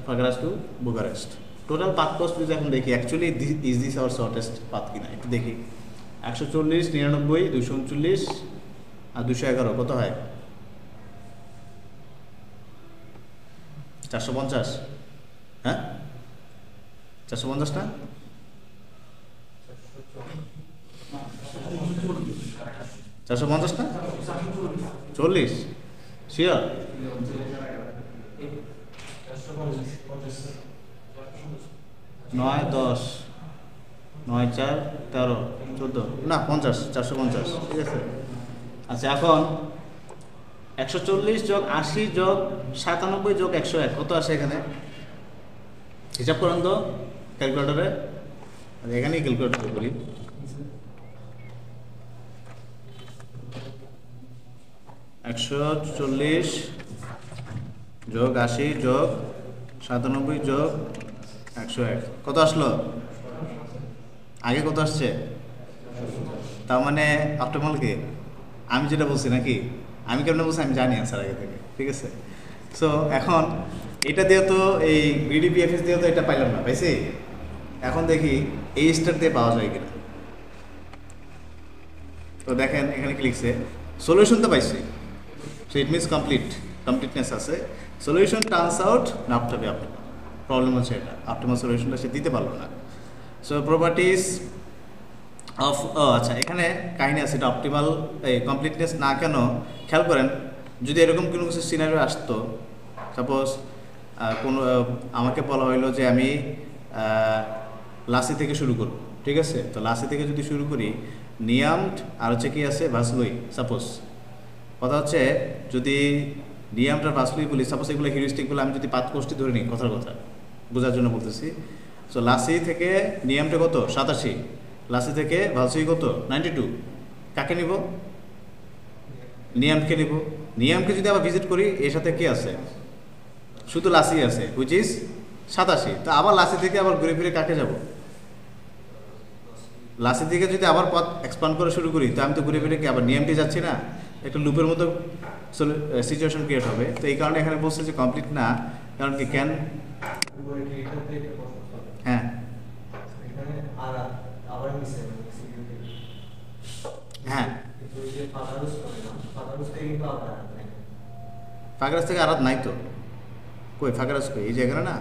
Fagaras to Bucharest. Total path cost যদি এখন দেখি, actually is this our shortest path কিনা একটু দেখি। 140, 99, 239 আর 211 কত হয়, 450, হ্যাঁ 450 না, 450 না 40 শিওর? 9 10 9 4 13 14 না 50 450 ঠিক আছে। আচ্ছা এখন 140 যোগ 80 যোগ 97 যোগ 101 কত আসে এখানে? হিসাব করুন তো ক্যালকুলেটরে। এখানেই ক্যালকুলেটর করি। 140 যোগ 80 যোগ 97 যোগ 101 কত আসলো? আগে কত আসছে? তার মানে অপটিমাল কি? আমি যেটা বলছি নাকি? আমি কেমন বলছি আমি জানি আনসার আগে থেকে, ঠিক আছে। সো এখন এটা দিয়ে তো এই বিডিপিএফএস দিয়ে তো এটা পাইলাম না, পাইছি। এখন দেখি এই স্টার দিয়ে পাওয়া যায় কিনা। তো দেখেন এখানে কি লিখছে, সলিউশন তো পাইছি, সো ইট মিনস কমপ্লিটনেস আছে। Solution turns out not to be optimal. Problem হচ্ছে এটা, অপটিমাল সলিউশনটা সে দিতে পারলো না। সো প্রপার্টিস অফ, আচ্ছা এখানে কাহিনী আছে, এটা অপটিমাল এই কমপ্লিটনেস না কেন খেয়াল করেন। যদি এরকম কোনো কিছু সিনারিও আসতো, সাপোজ কোনো আমাকে বলা হইলো যে আমি লাসি থেকে শুরু করব, ঠিক আছে। তো লাসি থেকে যদি শুরু করি, নিয়ামড আর হচ্ছে কি আছে ভাসলুই, সাপোজ কথা হচ্ছে যদি নিয়ামড আর ভাসলুই বলি, সাপোজ এগুলো হিউরিস্টিকগুলো আমি যদি পাত কোষ্ঠী ধরে নিই, কথার কথা বোঝার জন্য বলতেছি। সো লাসি থেকে নিয়ামটা কত? 87। লাসি থেকে ভাসলুই কত? 92। কাকে নিব? নিয়ামকে নিব। নিয়ামকে যদি আবার ভিজিট করি, এর সাথে কি আছে? শুধু লাসি আছে, হুইচ ইজ 87। তো আবার লাসি থেকে আবার ঘুরে ফিরে কাকে যাব? লাসি থেকে যদি আবার পথ এক্সপান্ড করে শুরু করি, তো আমি তো ঘুরে ফিরে কি আবার নিয়ামটি যাচ্ছি না? একটা লুপের মতো সিচুয়েশন ক্রিয়েট হবে। তো এই কারণে এখানে বলছে যে কমপ্লিট না, কারণ কি ক্যান, হ্যাঁ হ্যাঁ ফাগরাজ থেকে আরাত নাই তো, কই ফাগরাজ কই? এই যে এখানে না,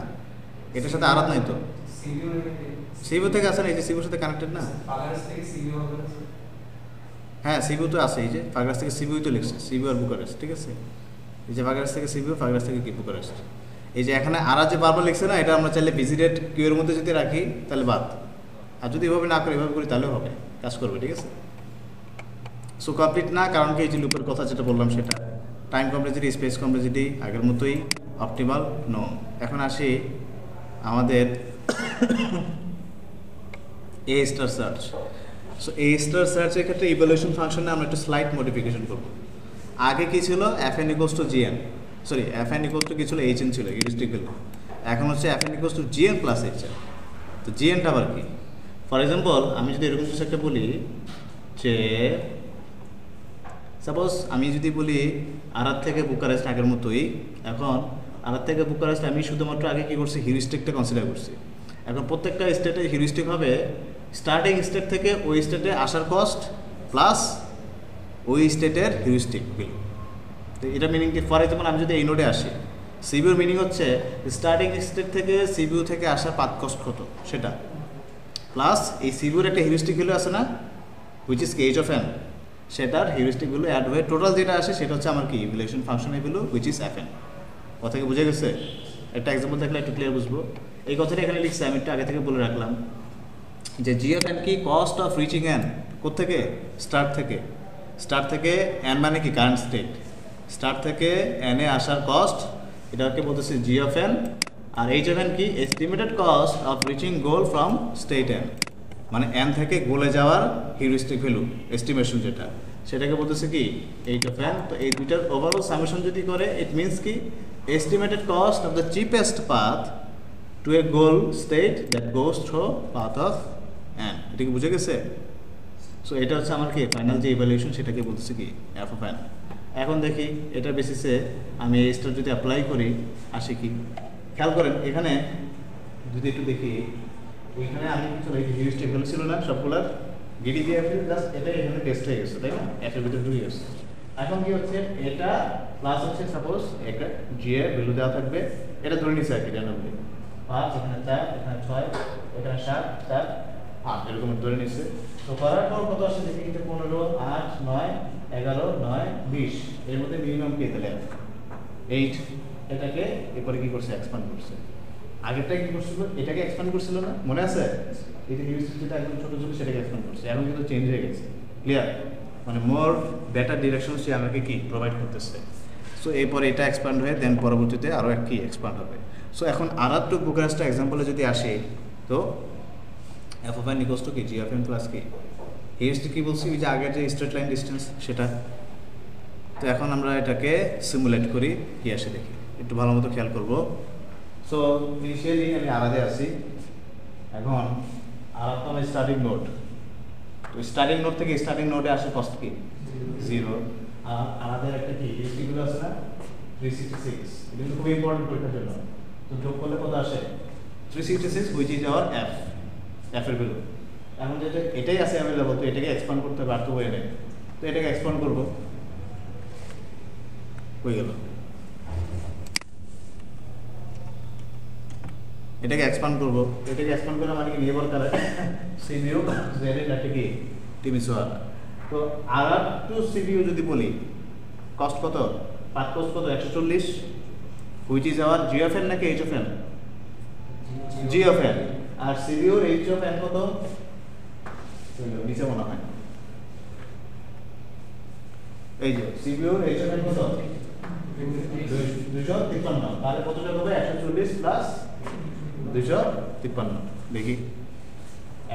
এটার সাথে আরাত নাই তো। সিবিউ থেকে আসে না, এই যে সিবিউর সাথে কানেক্টেড না। হ্যাঁ সিবিউ তো আছে, এই যে ফাগরাজ থেকে সিবিউ তো লিখছে, সিবিউ আর বুকারেস্ট, ঠিক আছে। এই যে ফাগরাজ থেকে সিবিউ, ফাগরাজ থেকে কি বুকারেস্ট। এই যে এখানে আরাত যে বারবার লিখছে না, এটা আমরা চাইলে ভিজিটেড কিউ এর মধ্যে যদি রাখি তাহলে বাদ, আর যদি এভাবে না করি, এভাবে করি তাহলেও হবে, কাজ করবে, ঠিক আছে। সো কমপ্লিট না, কারণ কি এই যে লুপের কথা যেটা বললাম সেটা, টাইম কমপ্লেক্সিটি, স্পেস কমপ্লেক্সিটি আগের মতোই, অপটিমাল নো। এখন আসি আমাদের এ স্টার সার্চ। সো এ স্টার সার্চের ক্ষেত্রে ইভ্যালুয়েশন ফাংশনে আমরা একটু স্লাইট মডিফিকেশন করব। আগে কি ছিল? fn equals to gn, sorry fn equals to কি ছিল? hn ছিল হিউরিস্টিক ভ্যালু। এখন হচ্ছে fn equals to gn plus hn। তো gnটা আবার কি? ফর এক্সাম্পল আমি যদি এরকম কিছু একটা বলি যে সাপোজ আমি যদি বলি আরাত থেকে বুকারেস্ট আগের মতোই, এখন আরাত থেকে বুকারেস্ট আমি শুধুমাত্র আগে কী করছি? হিউরিস্টিকটা কনসিডার করছি। এখন প্রত্যেকটা স্টেটে হিউরিস্টিক হবে স্টার্টিং স্টেট থেকে ওই স্টেটে আসার কস্ট প্লাস ওই স্টেটের হিউরিস্টিক ভ্যালু। তো এটা মিনিং কি? ফর এক্সাম্পল আমি যদি এই নোডে আসি, সিবিউর মিনিং হচ্ছে স্টার্টিং স্টেট থেকে সিবিউ থেকে আসার পাথ কস্ট কত সেটা, প্লাস এই সিবিউর একটা হিউরিস্টিক ভ্যালু আছে না, which is H of N, সেটার হিউরিস্টিক ভ্যালু অ্যাড হয়ে টোটাল যেটা আসে সেটা হচ্ছে আমার কি? ইভ্যালুয়েশন ফাংশনের ভ্যালু, হুইচ ইজ fn। কথা কি বুঝে গেছে? একটা এক্সাম্পল দেখলে একটু ক্লিয়ার বুঝবো। এই কথাটা এখানে লিখছে, আমি একটু আগে থেকে বলে রাখলাম যে জি অফ এন কি? Cost of reaching N. কোত্থেকে? স্টার্ট থেকে। স্টার্ট থেকে এন মানে কি? Current state. স্টার্ট থেকে এনে আসার কস্ট, এটাকে বলতেছে জি অফ এন। আর এইচ অফ এন কি? Estimated cost of reaching goal from state N, মানে এন থেকে গোলে যাওয়ার হিউরিস্টিক ভ্যালু এস্টিমেশন যেটা, সেটাকে বলতেছে কি? H of N. তো এই দুইটার ওভারঅল সামেশন যদি করে, ইট মিনস কি? Estimated cost of the cheapest path to a goal state that goes through path of N. এটা কি বুঝে গেছে? সো এটা হচ্ছে আমার কি ফাইনাল যে ইভ্যালুয়েশন, সেটাকে বলতেছে কি? F of N. এখন দেখি এটার বেসিসে আমি এই স্টার যদি অ্যাপ্লাই করি আসে কি? খেয়াল করেন এখানে যদি একটু দেখি, ওইখানে আমি কিছু হিউরিস্টিক ভ্যালু ছিল না সবগুলার, ডিডিপিএফ জাস্ট এটা এখানে টেস্ট হয়ে গেছে, তাই না? এফের ভিতরে ঢুকে গেছে। এখন কি হচ্ছে? এটা প্লাস হচ্ছে সাপোজ একটা জি এর ভ্যালু দেওয়া থাকবে, এটা ধরে নিচ্ছে আর কি র্যান্ডমলি 5, এখানে 4, এখানে 6, এখানে 7, 4, 8 এরকম ধরে নিচ্ছে। তো করার পর কত আসছে দেখি, 15, 8, 9, 11 9 20 এর মধ্যে মিনিমাম কে তাহলে 8 এটাকে এরপরে কি করছে এক্সপ্যান্ড করছে আগেরটা কি করছিল এটাকে এক্সপ্যান্ড করছিল না মনে আছে এটা হিউস্টন যেটা একদম ছোট ছিল সেটাকে এক্সপ্যান্ড করছে এখন কিন্তু চেঞ্জ হয়ে গেছে ক্লিয়ার মানে মোর বেটার ডিরেকশন সে আমাকে কি প্রোভাইড করতেছে সো এরপরে এটা এক্সপ্যান্ড হয়ে দেন পরবর্তীতে আরও এক কি এক্সপ্যান্ড হবে সো এখন আরাত্তু বুকারেস্ট এক্সাম্পলে যদি আসে তো F of N equals to কি জি অফ এন প্লাস কি হিউস্টন কি বলছি ওই যে আগের যে স্ট্রেট লাইন ডিস্টেন্স সেটা তো এখন আমরা এটাকে সিমুলেট করি কি আসে দেখি একটু ভালো মতো খেয়াল করবো সো ইনিশিয়ালি আমি আরাদে আছি এখন আরাত আমার স্টার্টিং নোড তো স্টার্টিং নোড থেকে স্টার্টিং নোডে আসে কস্ট কি 0 আর আরাদের একটা কি হিস্ট্রিগুলো আছে না 366 এটা কিন্তু খুব ইম্পর্টেন্ট পরীক্ষার জন্য তো যোগ করলে কত আসে 366 which is hour F F এর ভ্যালু এখন যেটা এটাই আছে অ্যাভেলেবল তো এটাকে এক্সপ্যান্ড করতে হবে আর তো ওয়ে নেই তো এটাকে এক্সপ্যান্ড করবো হয়ে গেল এটাকে এক্সপ্যান্ড করবো এটাকে এক্সপ্যান্ড করা মানে কি নির্ভর করে সিবিইউ জেড এটা কি টিমিসোয়া তো আর টু সিবিইউ যদি বলি কস্ট কত পার্ট কস্ট কত 140 which is our G of N নাকি H of N G of N আর সিবিইউ এর এইচ অফ এন কত নিচে মনে হয় এই যে সিবিইউ এর এইচ অফ এন কত 253 তাহলে কত টাকা হবে 140 প্লাস 253 দেখি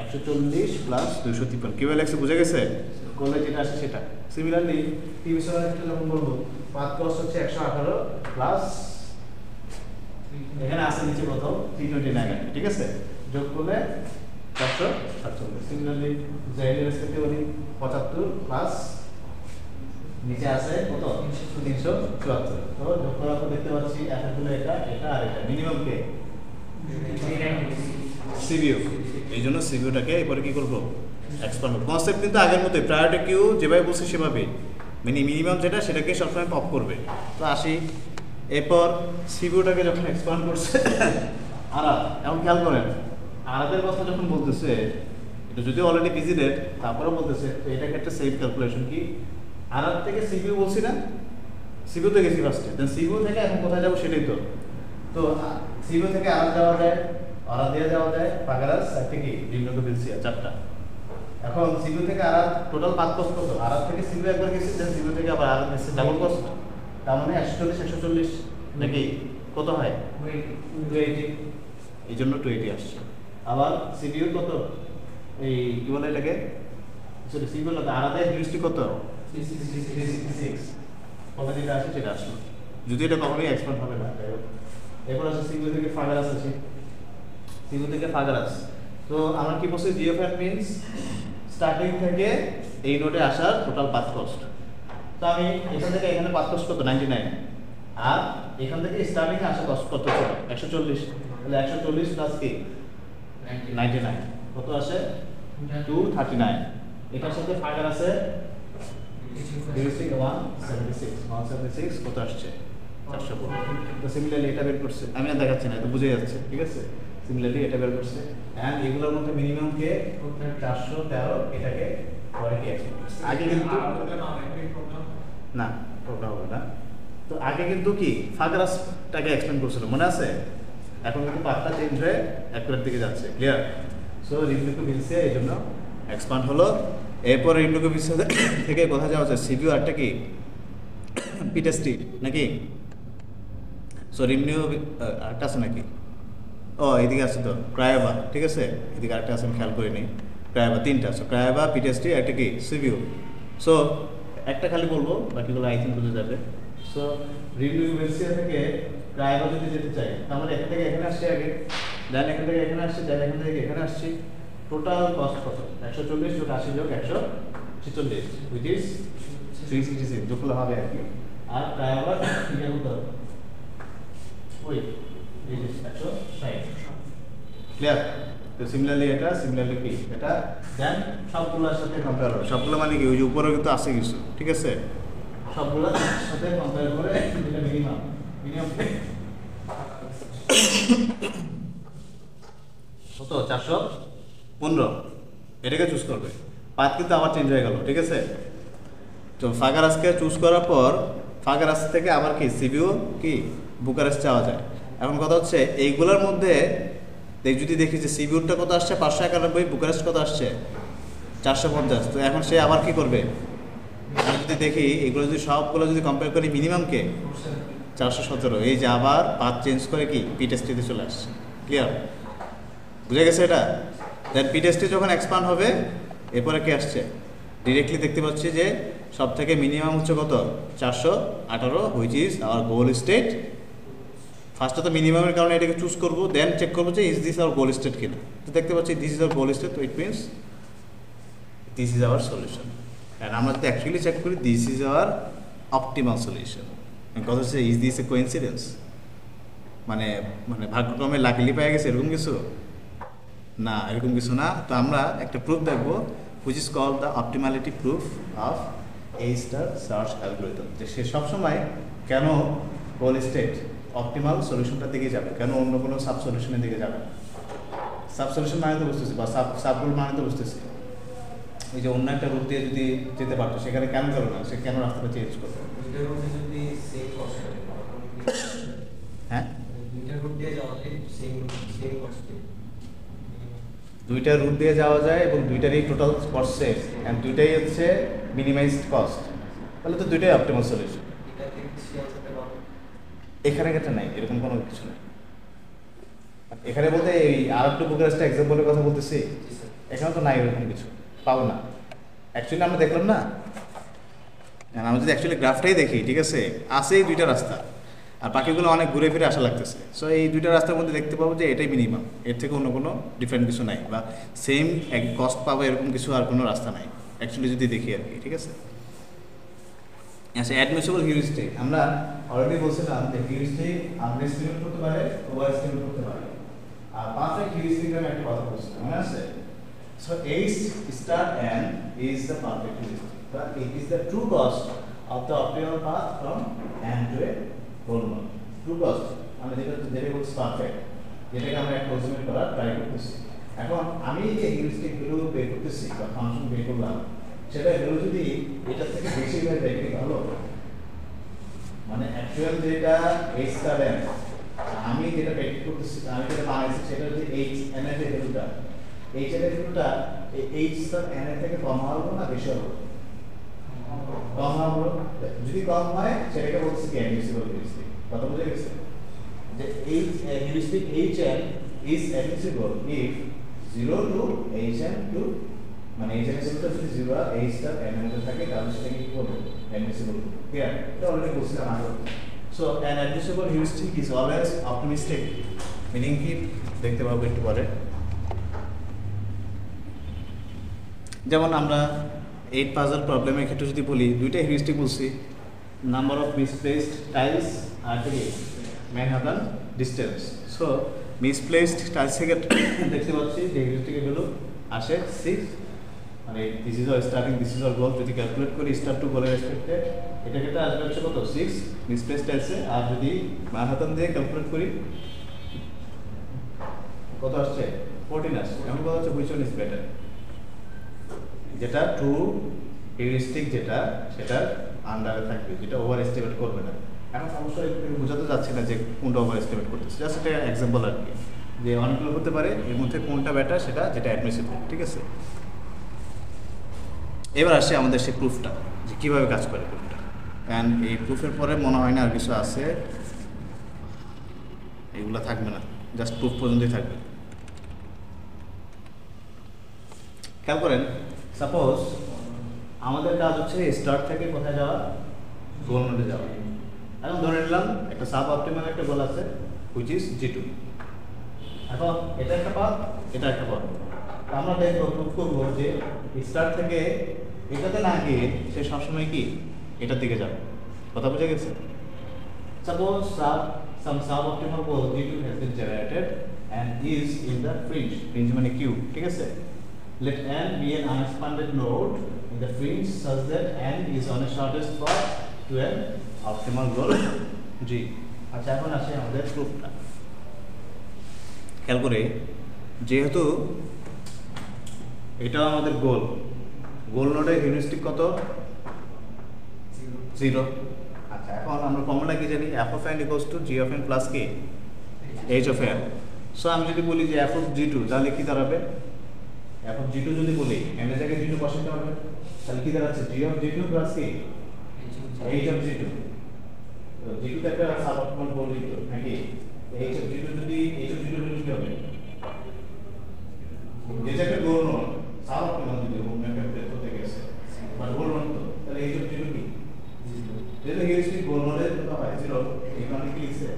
140 প্লাস 253 কিভাবে লাগছে বুঝে গেছে করলে যেটা আসে সেটা সিমিলারলি টিভিসর একটা যখন বলবো পাথ কস্ট হচ্ছে 118 প্লাস এখানে আসে নিচে কত 329 ঠিক আছে যোগ করলে 447 সিমিলারলি জেড এর রেসপেক্টে বলি 75 প্লাস নিচে আছে কত 374 তো যোগ করার পর দেখতে পাচ্ছি এফ হলো এটা এটা আর এটা মিনিমাম কে সিবিইউ এই জন্য সিবিইউটাকে এরপরে কি করব এক্সপ্যান্ড কনসেপ্ট কিন্তু আগের মতোই প্রায়োরিটি কিউ যেভাবে বলছি সেভাবেই মানে মিনিমাম যেটা সেটাকে সবসময় পপ করবে তো আসি এরপর সিবিইউটাকে যখন এক্সপ্যান্ড করছে আরাদ এখন খেয়াল করেন আরাদের কথা যখন বলতেছে এটা যদিও অলরেডি ভিজিটেড তারপরেও বলতেছে তো এটাকে একটা সেফ ক্যালকুলেশন কি আরাদ থেকে সিবিইউ বলছি না সিবিইউতে গেছি ফার্স্টে দেন সিবিইউ থেকে এখন কোথায় যাবো সেটাই তো সিবিইউ থেকে আরাদ যাওয়া যায় আরাদ দিয়ে যাওয়া যায় পাগারাস আর থেকে ডিমনগর বিলসিয়া চারটা এখন সিবিইউ থেকে আরাদ টোটাল 5 কস্ট কত আরাদ থেকে সিবিইউ একবার গেছি দেন সিবিইউ থেকে আবার আরাদ গেছে ডাবল কস্ট তার মানে 140 নাকি কত হয় 280 এই জন্য 280 আসছে আবার সিবিইউ কত এই কি বলে এটাকে সরি সিবিইউ না আরাদের হিউস্ট্রি কত 366 কত যেটা আসে সেটা আসলো যদি এটা কখনোই এক্সপ্যান্ড হবে না এরপর আছে সিবিইউ থেকে ফাগারাস আছে সিবিইউ থেকে ফাগারাস তো আমরা কি বলছি জি অফ এন মিন্স স্টার্টিং থেকে এই নোডে আসার টোটাল পাথ কস্ট তো আমি এখান থেকে এখানে পাথ কস্ট কত 99 আর এখান থেকে স্টার্টিং এ আসা কস্ট কত ছিল 140 তাহলে 140 প্লাস কি 99 কত আসে 239 এটার সাথে ফাগার আছে 176 কত আসছে 415 তো সিমিলারলি এটা বের করছে আমি আর দেখাচ্ছি না এটা বুঝে যাচ্ছে ঠিক আছে সিমিলারলি এটা বের করছে এন্ড এগুলোর মধ্যে মিনিমাম কে 413 এটাকে পরে কি আছে আগে কিন্তু না প্রবলেম হবে না তো আগে কিন্তু কি ফাগারাসটাকে এক্সপ্লেইন করছিল মনে আছে এখন কিন্তু পাথটা চেঞ্জ হয়ে অ্যাকুরেট দিকে যাচ্ছে ক্লিয়ার সো রিমনিকো বিলসিয়া এই জন্য এক্সপ্যান্ড হলো এরপর রিমনিকো বিলসিয়া থেকে কোথায় যাওয়া যায় সিবিইউ আরটা কি পিটেস্টি নাকি সো রিমনিও আরটা আছে নাকি ও এদিকে আছে তো ক্রায়োবা ঠিক আছে এদিকে আরেকটা আছে আমি খেয়াল করিনি ক্রায়োবা তিনটা সো ক্রায়োবা পিটেস্টি একটা কি সিবিইউ সো একটা খালি বলবো বাকিগুলো আই থিঙ্ক বুঝে যাবে সো রিমনিকো বিলসিয়া থেকে ক্রায়োবা যদি যেতে চাই তাহলে এখান থেকে এখানে আসছে আগে দেন এখান থেকে এখানে আসছে দেন এখান থেকে এখানে আসছি টোটাল কস্ট কত 140 যোগ 80 যোগ 146 হুইচ ইজ 366 যোগগুলো হবে আর কি আর ক্রায়োবা কি করতে হবে ওই এই যে 160 ক্লিয়ার তো সিমিলারলি কি এটা দেন সবগুলোর সাথে কম্পেয়ার হবে সবগুলো মানে কি ওই যে উপরে কিন্তু আছে কিছু ঠিক আছে সবগুলোর সাথে কম্পেয়ার করে এটা মিনিমাম কত 415 এটাকে চুজ করবে পাথ কিন্তু আবার চেঞ্জ হয়ে গেল ঠিক আছে তো ফাগারাসকে চুজ করার পর ফাগারাস থেকে আবার কি সিবিও কি বুকারেস্ট যাওয়া যায়। এখন কথা হচ্ছে এইগুলোর মধ্যে যদি দেখি যে সিবিউরটা কত আসছে 591, বুকারেস্ট কত আসছে 450। তো এখন সে আবার কি করবে, আমি যদি দেখি এগুলো যদি সবগুলো যদি কম্পেয়ার করি মিনিমামকে 417, এই যে আবার পাথ চেঞ্জ করে কি পি টেস্টিতে চলে আসছে। ক্লিয়ার, বুঝে গেছে এটা? দেন পি টেস্টে যখন এক্সপান্ড হবে এরপরে কি আসছে, ডিরেক্টলি দেখতে পাচ্ছি যে সব থেকে মিনিমাম হচ্ছে কত 418, which is our goal state. ফার্স্টে তো মিনিমামের কারণে এটাকে চুজ করবো, দেন চেক করবো যে is this our goal state কিনা। তো দেখতে পাচ্ছি this is our goal state, তো it means this is our solution. And আমরা যদি অ্যাকচুয়ালি চেক করি this is our optimal solution. কথা হচ্ছে ইজ দিস এ কোইন্সিডেন্স, মানে মানে ভাগ্যক্রমে লাকিলি পেয়ে গেছে এরকম কিছু না, এরকম কিছু না। তো আমরা একটা প্রুফ দেখবো which is called the optimality proof of A star search algorithm, যে সে সবসময় কেন গোল স্টেট অপটিমাল সলিউশনটার দিকে যাবে, কেন অন্য কোনো সাব সলিউশনের দিকে যাবে না। সাব সলিউশন মানে তো বুঝতেছি, বা সাব গোল মানে তো বুঝতেছি, এই যে অন্য একটা রুট দিয়ে যদি যেতে পারতো সেখানে কেন গেল না, সে কেন রাস্তাটা চেঞ্জ করবে? হ্যাঁ, দুইটা রুট দিয়ে যাওয়া যায় এবং দুইটারই টোটাল কস্ট সেভ, অ্যান্ড দুইটাই হচ্ছে মিনিমাইজড কস্ট, তাহলে তো দুইটাই অপটিমাল সলিউশন। এখানে ক্ষেত্রে নাই, এরকম কোনো কিছু নেই। এখানে বলতে এই আর2 বুকারেস্ট এক্সাম্পলের কথা বলতেছি, এখানে তো নাই এরকম কিছু, পাবো না। অ্যাকচুয়ালি আমরা দেখলাম না, আমরা যদি অ্যাকচুয়ালি গ্রাফটাই দেখি, ঠিক আছে, আছে এই দুইটা রাস্তা আর বাকিগুলো অনেক ঘুরে ফিরে আসা লাগতেছে। সো এই দুইটা রাস্তার মধ্যে দেখতে পাবো যে এটাই মিনিমাম, এর থেকে অন্য কোনো ডিফারেন্ট কিছু নাই, বা সেম এক কস্ট পাবো এরকম কিছু আর কোনো রাস্তা নাই অ্যাকচুয়ালি যদি দেখি আর কি, ঠিক আছে। আচ্ছা, অ্যাডমিসিবল হিউরিস্টিক আমরা অলরেডি বলছিলাম যে হিউরিস্টিক আন্ডার এস্টিমেট করতে পারে, ওভার এস্টিমেট করতে পারে। আর পারফেক্ট হিউরিস্টিক আমি একটা কথা বলছিলাম, মনে আছে? So H star n is the perfect heuristic, but it is the true cost of the optimal path from n to a goal node. True cost আমরা যেটা বলছি পারফেক্ট, যেটাকে আমরা অ্যাপ্রক্সিমেট করার ট্রাই করতেছি। এখন আমি যে হিউরিস্টিক ভ্যালু বের করতেছি বা ফাংশন বের করলাম, সেটা ভ্যালু যদি এটার থেকে বেশি হয়ে যায় কি ভালো, মানে অ্যাকচুয়াল যেটা H star n আমি যেটা বের করতেছি, আমি যেটা বানাইছি সেটা হচ্ছে H n এর যে ভ্যালুটা, H এর ভ্যালুটা এই H star n এর থেকে কম হবে না বেশি হবে? কম হবে। যদি কম হয় সেটাকে বলছি কি অ্যাডমিসিবল হিউরিস্টিক। কথা বুঝে গেছে? যে এই heuristic Hn is admissible if 0 to Hn to মানে Hn এর ভ্যালুটা যদি 0 আর H star n এর থাকে তাহলে সেটাকে কি বলবো? অ্যাডমিসিবল। ক্লিয়ার? এটা অলরেডি বলছিলাম আগে। So an admissible heuristic is always optimistic, meaning কি দেখতে পাবো একটু পরে। যেমন আমরা 8 পাজল প্রবলেমের ক্ষেত্রে যদি বলি, দুইটা হিউরিস্টিক বলছি, নাম্বার অফ মিসপ্লেসড টাইলস আর কি Manhattan distance. So misplaced tiles থেকে দেখতে পাচ্ছি যে হিউরিস্টিকের ভ্যালু আসে 6, মানে this is hour starting, this is our গোল। যদি ক্যালকুলেট করি স্টার টু গোলের রেসপেক্টে এটা ক্ষেত্রে আসবে হচ্ছে কত 6 মিসপ্লেসড টাইলসে, আর যদি ম্যানহাটন দিয়ে ক্যালকুলেট করি কত আসছে 14 আসছে। এখন কথা হচ্ছে হুইচ ওয়ান ইজ বেটার, যেটা ট্রু হিউরিস্টিক যেটা সেটা আন্ডারে থাকবে, যেটা ওভার এস্টিমেট করবে না। এখন অবশ্যই বোঝাতে যাচ্ছে না যে কোনটা ওভার এস্টিমেট করতেছে, জাস্ট একটা এক্সাম্পল আর কি, যে অনেকগুলো হতে পারে এর মধ্যে কোনটা বেটার সেটা যেটা অ্যাডমিসিবল, ঠিক আছে। এবার আসছে আমাদের সেই প্রুফটা, যে কীভাবে কাজ করে প্রুফটা। অ্যান্ড এই প্রুফের পরে মনে হয় না আর কিছু আছে, এগুলো থাকবে না, জাস্ট প্রুফ পর্যন্তই থাকবে। খেয়াল করেন, সাপোজ আমাদের কাজ হচ্ছে স্টার্ট থেকে কোথায় যাওয়া, গোল নোডে যাওয়া। এখন ধরে নিলাম একটা সাব অপটিমাল একটা গোল আছে হুইচ ইজ G2। এখন এটা একটা পাথ, এটা একটা পাথ। আমরা দেখবো প্রুফ করবো যে স্টার্ট থেকে এটাতে না গিয়ে সে সবসময় কি এটার দিকে যাবে। কথা বুঝে গেছে? Suppose some suboptimal goal G2 has been generated and is in the fringe, fringe মানে কিউ, ঠিক আছে। Let n be an unexpanded node in the fringe such that n is on a shortest path to an optimal goal G. আচ্ছা, এখন আসে আমাদের প্রুফটা। খেয়াল করে, যেহেতু এটা আমাদের গোল নোডের হিউরিস্টিক কত 0। আচ্ছা, এখন আমরা ফর্মুলা কি জানি, f of n equals to g of n plus k h of n। So আমি যদি বলি যে f of g2, তাহলে কি দাঁড়াবে, f of g2 যদি বলি n এর জায়গায় g2 বসাতে হবে, তাহলে কি দাঁড়াচ্ছে g of g2 plus k h of g2। তো g2 তে একটা সাবঅপটিমাল বলি তো নাকি, h of g2 যদি h of g2 বলি কি হবে, যেটা একটা গৌণ সাবঅপটিমাল যদি অন্য একটা ক্ষেত্র থেকে আসে মানে গৌণ তো, তাহলে h of g2 কি যেটা হিউরিস্টিক গৌণের কথা হয় 0, এই কারণে কি লিখছে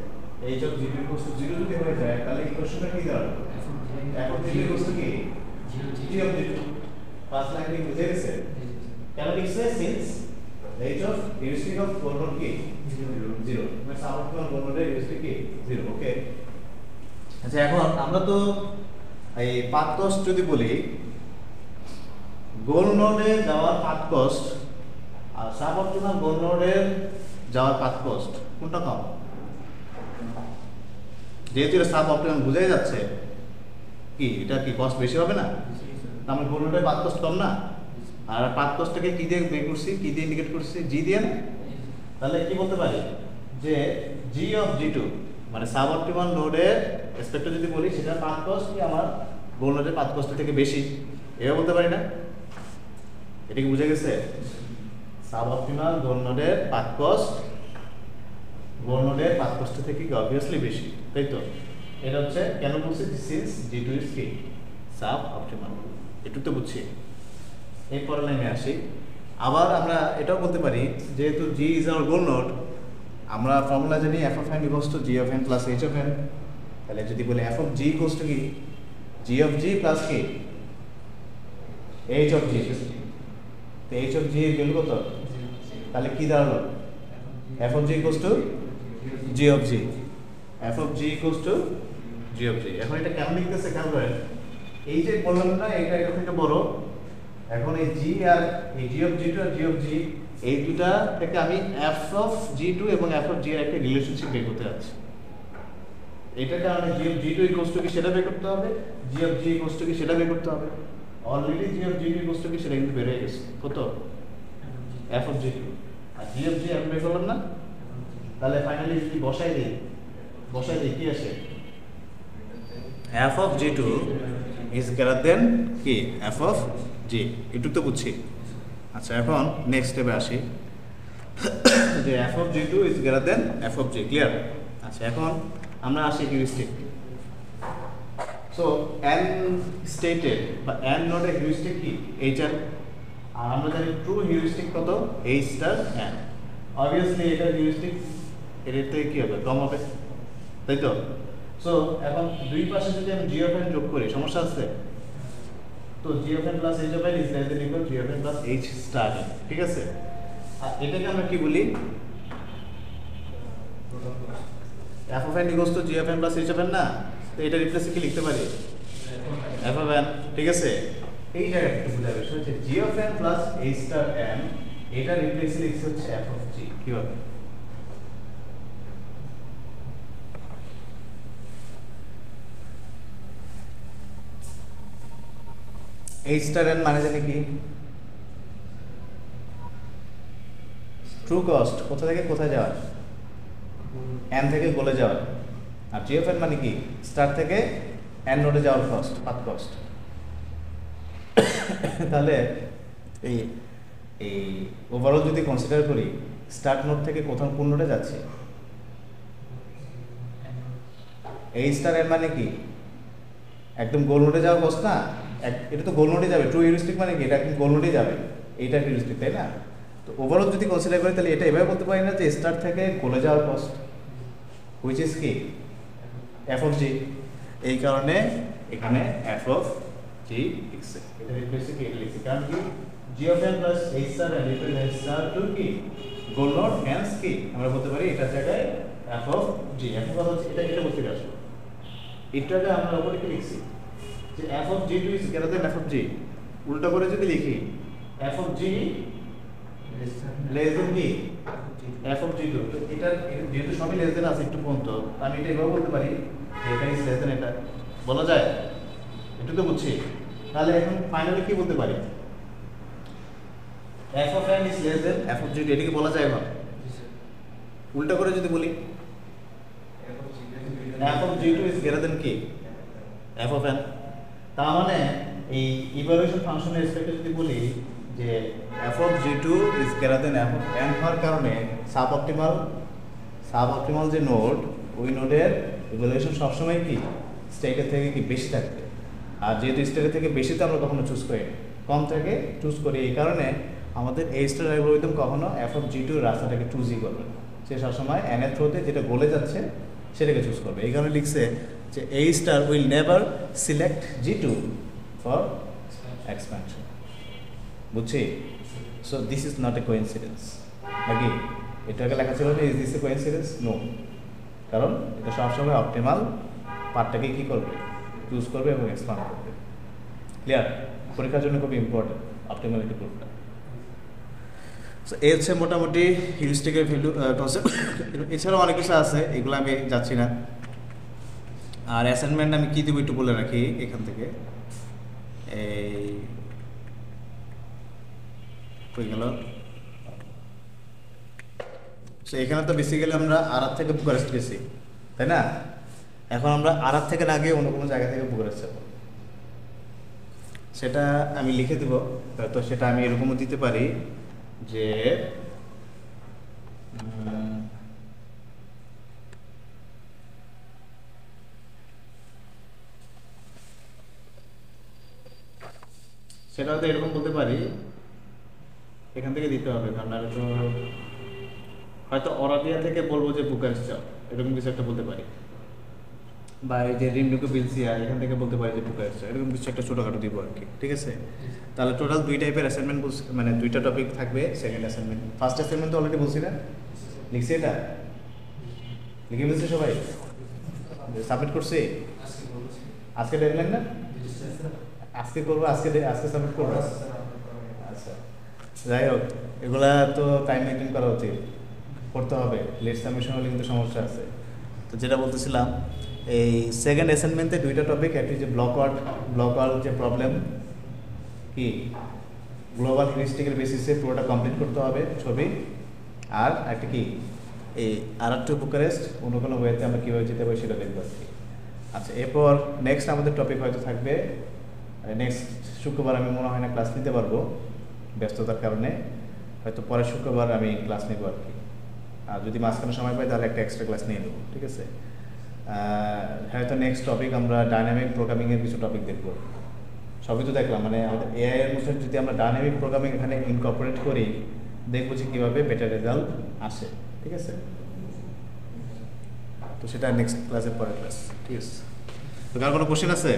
h of g2 equals to 0 যদি হয়ে যায় তাহলে ইকুয়েশনটা কি দাঁড়াবে, f of g2 equals to কি g of g2। First line কি বুঝে গেছে, কেন লিখছে, since h of heuristic of গৌণ কি 0, মানে সাবঅপটিমাল গৌণের হিউরিস্টিক কি 0। ওকে, আচ্ছা এখন আমরা তো এই পাথ কস্ট যদি বলি, গোল নোডে যাওয়ার পাথ কস্ট আর সাবঅপটিমাল গোল নোডে যাওয়ার পাথ কস্ট কোনটা কম, যেহেতু এটা সাবঅপটিমাল বোঝাই যাচ্ছে কি এটা কি কস্ট বেশি হবে না, আমরা গোল নোডে পাথ কস্ট কম না, আর পাথ কস্টটাকে কি দিয়ে বের করছি, কি দিয়ে ইন্ডিকেট করছি, জি দিয়ে না, তাহলে কি বলতে পারি যে জি অফ জি2 মানে সাবঅপটিমাল নোডের রেসপেক্টে যদি বলি সেটা পাথ কস্ট কি আমার গোল নোডের পাথ কস্ট থেকে বেশি, এভাবে বলতে পারি না, এটা কি বুঝে গেছে, সাবঅপটিমাল গোল নোডের পাথ কস্ট গোল নোডের পাথ কস্ট থেকে অবভিয়াসলি বেশি, তাই তো, এটা হচ্ছে কেন বলছি সিন্স জি2 ইজ কি সাবঅপটিমাল, একটু তো বুঝছি। এরপর লাইনে আসি, আবার আমরা এটাও বলতে পারি যেহেতু g is our goal node, আমরা ফর্মুলা জানি f of n equals to g of n plus h of n, তাহলে যদি বলি f of g equals to কি g of g plus k h of g, তো h of g এর value কত, তাহলে কি দাঁড়ালো f of g equals to g of g, f of g equals to g of g। এখন এটা কেমন লিখতেছে খেয়াল করেন, এই যে বললাম না এটা এটা থেকে বড়, এখন এই g আর এই g of g2 R g of g এই দুটা থেকে আমি f of g2 এবং f of g এর একটা রিলেশনশিপ বের করতে যাচ্ছি, এটার কারণে g of g2 equals to কি সেটা বের করতে হবে, g of g equals to কি সেটা বের করতে হবে, already g of g2 equals to কি সেটা কিন্তু বের হয়ে গেছে, কত f of g2, R g of g আমি বের করলাম না, তাহলে ফাইনালি যদি বসাই দিই কি আসে, f of g2 is greater than কি f of g, একটু তো বুঝছি। আচ্ছা এখন নেক্সট স্টেপে আসি যে f of g2 is greater than f of g, clear. আচ্ছা এখন আমরা আসি হিউরিস্টিক, সো n স্টেটেড বা n নোডে হিউরিস্টিক কি hl, আর আমরা জানি ট্রু হিউরিস্টিক কত h স্টার n, অবভিয়াসলি এটা হিউরিস্টিক এর থেকে কি হবে কম হবে, তাই তো। সো এখন দুই পাশে যদি আমি g of n যোগ করি সমস্যা আছে, তো g of n plus h of n is less than equal to g of n plus h star n, ঠিক আছে। আর এটাকে আমরা কি বলি, f of n equals to g of n plus h of n না, তো এটা রিপ্লেসে কি লিখতে পারি f of n, ঠিক আছে। এই জায়গাটা একটু বুঝাবে হচ্ছে g of n plus h star n, এটা রিপ্লেসে লিখছে হচ্ছে f of g, কি হবে h star n মানে জানি কি ট্রু কস্ট, কোথা থেকে কোথায় যাওয়ার, n থেকে গোলে যাওয়ার, আর g of n মানে কি স্টার থেকে n নোডে যাওয়ার কস্ট, পাথ কস্ট। তাহলে এই এই ওভারঅল যদি কনসিডার করি স্টার্ট নোড থেকে কোথাও কোন নোডে যাচ্ছে, এই স্টার n মানে কি একদম গোল নোডে যাওয়ার কস্ট না, এটা তো গোল নোডে যাবে, ট্রু হিউরিস্টিক মানে কি এটা একদম গোল নোডে যাবে, এইটা হিউরিস্টিক তাই না। তো ওভারঅল যদি কনসিডার করি তাহলে এটা এভাবে বলতে পারি না যে স্টার থেকে গোলে যাওয়ার কস্ট হুইচ ইজ কি f of g, এই কারণে এখানে f of g লিখছে, এটা রিপ্লেসে কি এটা লিখছে, কারণ কি g of n plus h star n replace h star to কি গোল নোড, হেন্স কি আমরা বলতে পারি এটার জায়গায় f of g, এখন কথা হচ্ছে এটা বলতে আসলো, এটাকে আমরা উপরে কি লিখছি যে f of g2 is greater than f of g, উল্টা করে যদি লিখি f of g less than কি f of g2, তো এটা যেহেতু সবই লেস দেন আছে একটু পর্যন্ত, আমি এটা এভাবে বলতে পারি এটা ইজ লেস দেন, এটা বলা যায়, একটু তো বুঝছি। তাহলে এখন ফাইনালি কি বলতে পারি f of n is less than f of g2, এটাকে বলা যায় না? উল্টা করে যদি বলি f of g2 is greater than কি f of n, তার মানে এই ইভালুয়েশন ফাংশনের রেসপেক্টে যদি বলি যে f of g2 is greater than f of n হওয়ার কারণে সাব অপটিমাল যে নোড, ওই নোডের ইভালুয়েশন সবসময় কি স্টেটের থেকে কি বেশি থাকবে। আর যেহেতু স্টেটের থেকে বেশি তো আমরা কখনো চুজ করি, কম থেকে চুজ করি, এই কারণে আমাদের এই স্টার অ্যালগরিদম কখনো f of g2 রাস্তাটাকে চুজই করবে না, সে সবসময় n এর থ্রুতে যেটা গোলে যাচ্ছে সেটাকে চুজ করবে। এই কারণে লিখছে যে a star will never select g2 for expansion, বুঝছি? So this is not a coincidence, নাকি? এটাকে লেখা ছিল না is this a coincidence? No, কারণ এটা সবসময় অপটিমাল পার্টটাকে কি করবে, চুজ করবে এবং এক্সপ্যান্ড করবে। ক্লিয়ার? পরীক্ষার জন্য খুব ইম্পর্টেন্ট অপটিমালিটি প্রুফটা। সো এই হচ্ছে মোটামুটি হিউরিস্টিকের ভ্যালু কনসেপ্ট। এছাড়াও অনেক কিছু আছে, এগুলো আমি যাচ্ছি না। আর অ্যাসাইনমেন্ট আমি কী দেবো একটু বলে রাখি এখান থেকে। এই হয়ে গেল। সো এখানে তো বেসিক্যালি আমরা আরাত থেকে বুকারেস্ট গেছি, তাই না? এখন আমরা আরাত থেকে না গিয়ে অন্য কোনো জায়গা থেকে বুকারেস্ট যাবো, সেটা আমি লিখে দেবো। তো সেটা আমি এরকমও দিতে পারি যে সেটা হয়তো এরকম বলতে পারি, এখান থেকে দিতে হবে, কারণ আর তো হয়তো অরাবিয়া থেকে বলবো যে বুকারেস্ট যাও, এরকম কিছু একটা বলতে পারি। বা এই যে রিমডুকো বিলসিয়া, এখান থেকে বলতে পারি যে বুকারেস্ট যাও, এরকম কিছু একটা ছোটোখাটো দিব আর কি। ঠিক আছে? তাহলে টোটাল 2 টাইপের অ্যাসাইনমেন্ট, মানে 2টা টপিক থাকবে। সেকেন্ড অ্যাসাইনমেন্ট, ফার্স্ট অ্যাসাইনমেন্ট তো অলরেডি বলছি না, লিখছি, এটা লিখে বলছি সবাই, সাবমিট করছি। আজকে ডেডলাইন না? আজকে করবো, আজকে সাবমিট করবো। আচ্ছা, যাই হোক, এগুলা তো টাইম মেনটেন করা উচিত, করতে হবে। লেট সাবমিশন হলে কিন্তু সমস্যা আছে। তো যেটা বলতেছিলাম, এই সেকেন্ড অ্যাসাইনমেন্টে 2টা টপিক, একটি যে ব্লক ওয়ার্ড যে প্রবলেম কি গ্লোবাল হিউরিস্টিকের বেসিসে পুরোটা কমপ্লিট করতে হবে ছবি, আর একটা কি এই আরাত টু বুকারেস্ট অন্য কোনো ওয়েতে আমরা কীভাবে যেতে পারি সেটা দেখবো আর কি। আচ্ছা, এরপর নেক্সট আমাদের টপিক হয়তো থাকবে, নেক্সট শুক্রবার আমি মনে হয় না ক্লাস নিতে পারবো ব্যস্ততার কারণে, হয়তো পরের শুক্রবার আমি ক্লাস নেবো আর কি। আর যদি মাঝখানে সময় পাই তাহলে একটা এক্সট্রা ক্লাস নিয়ে নেবো, ঠিক আছে? হয়তো নেক্সট টপিক আমরা ডাইনামিক প্রোগ্রামিংয়ের কিছু টপিক দেখবো। সবই তো দেখলাম, মানে আমাদের এআই এর মধ্যে যদি আমরা ডাইনামিক প্রোগ্রামিং এখানে ইনকর্পোরেট করি, দেখবো যে কীভাবে বেটার রেজাল্ট আসে। ঠিক আছে? তো সেটা নেক্সট ক্লাসের পরের ক্লাস। ঠিক আছে? তো কার কোনো কোশ্চেন আছে?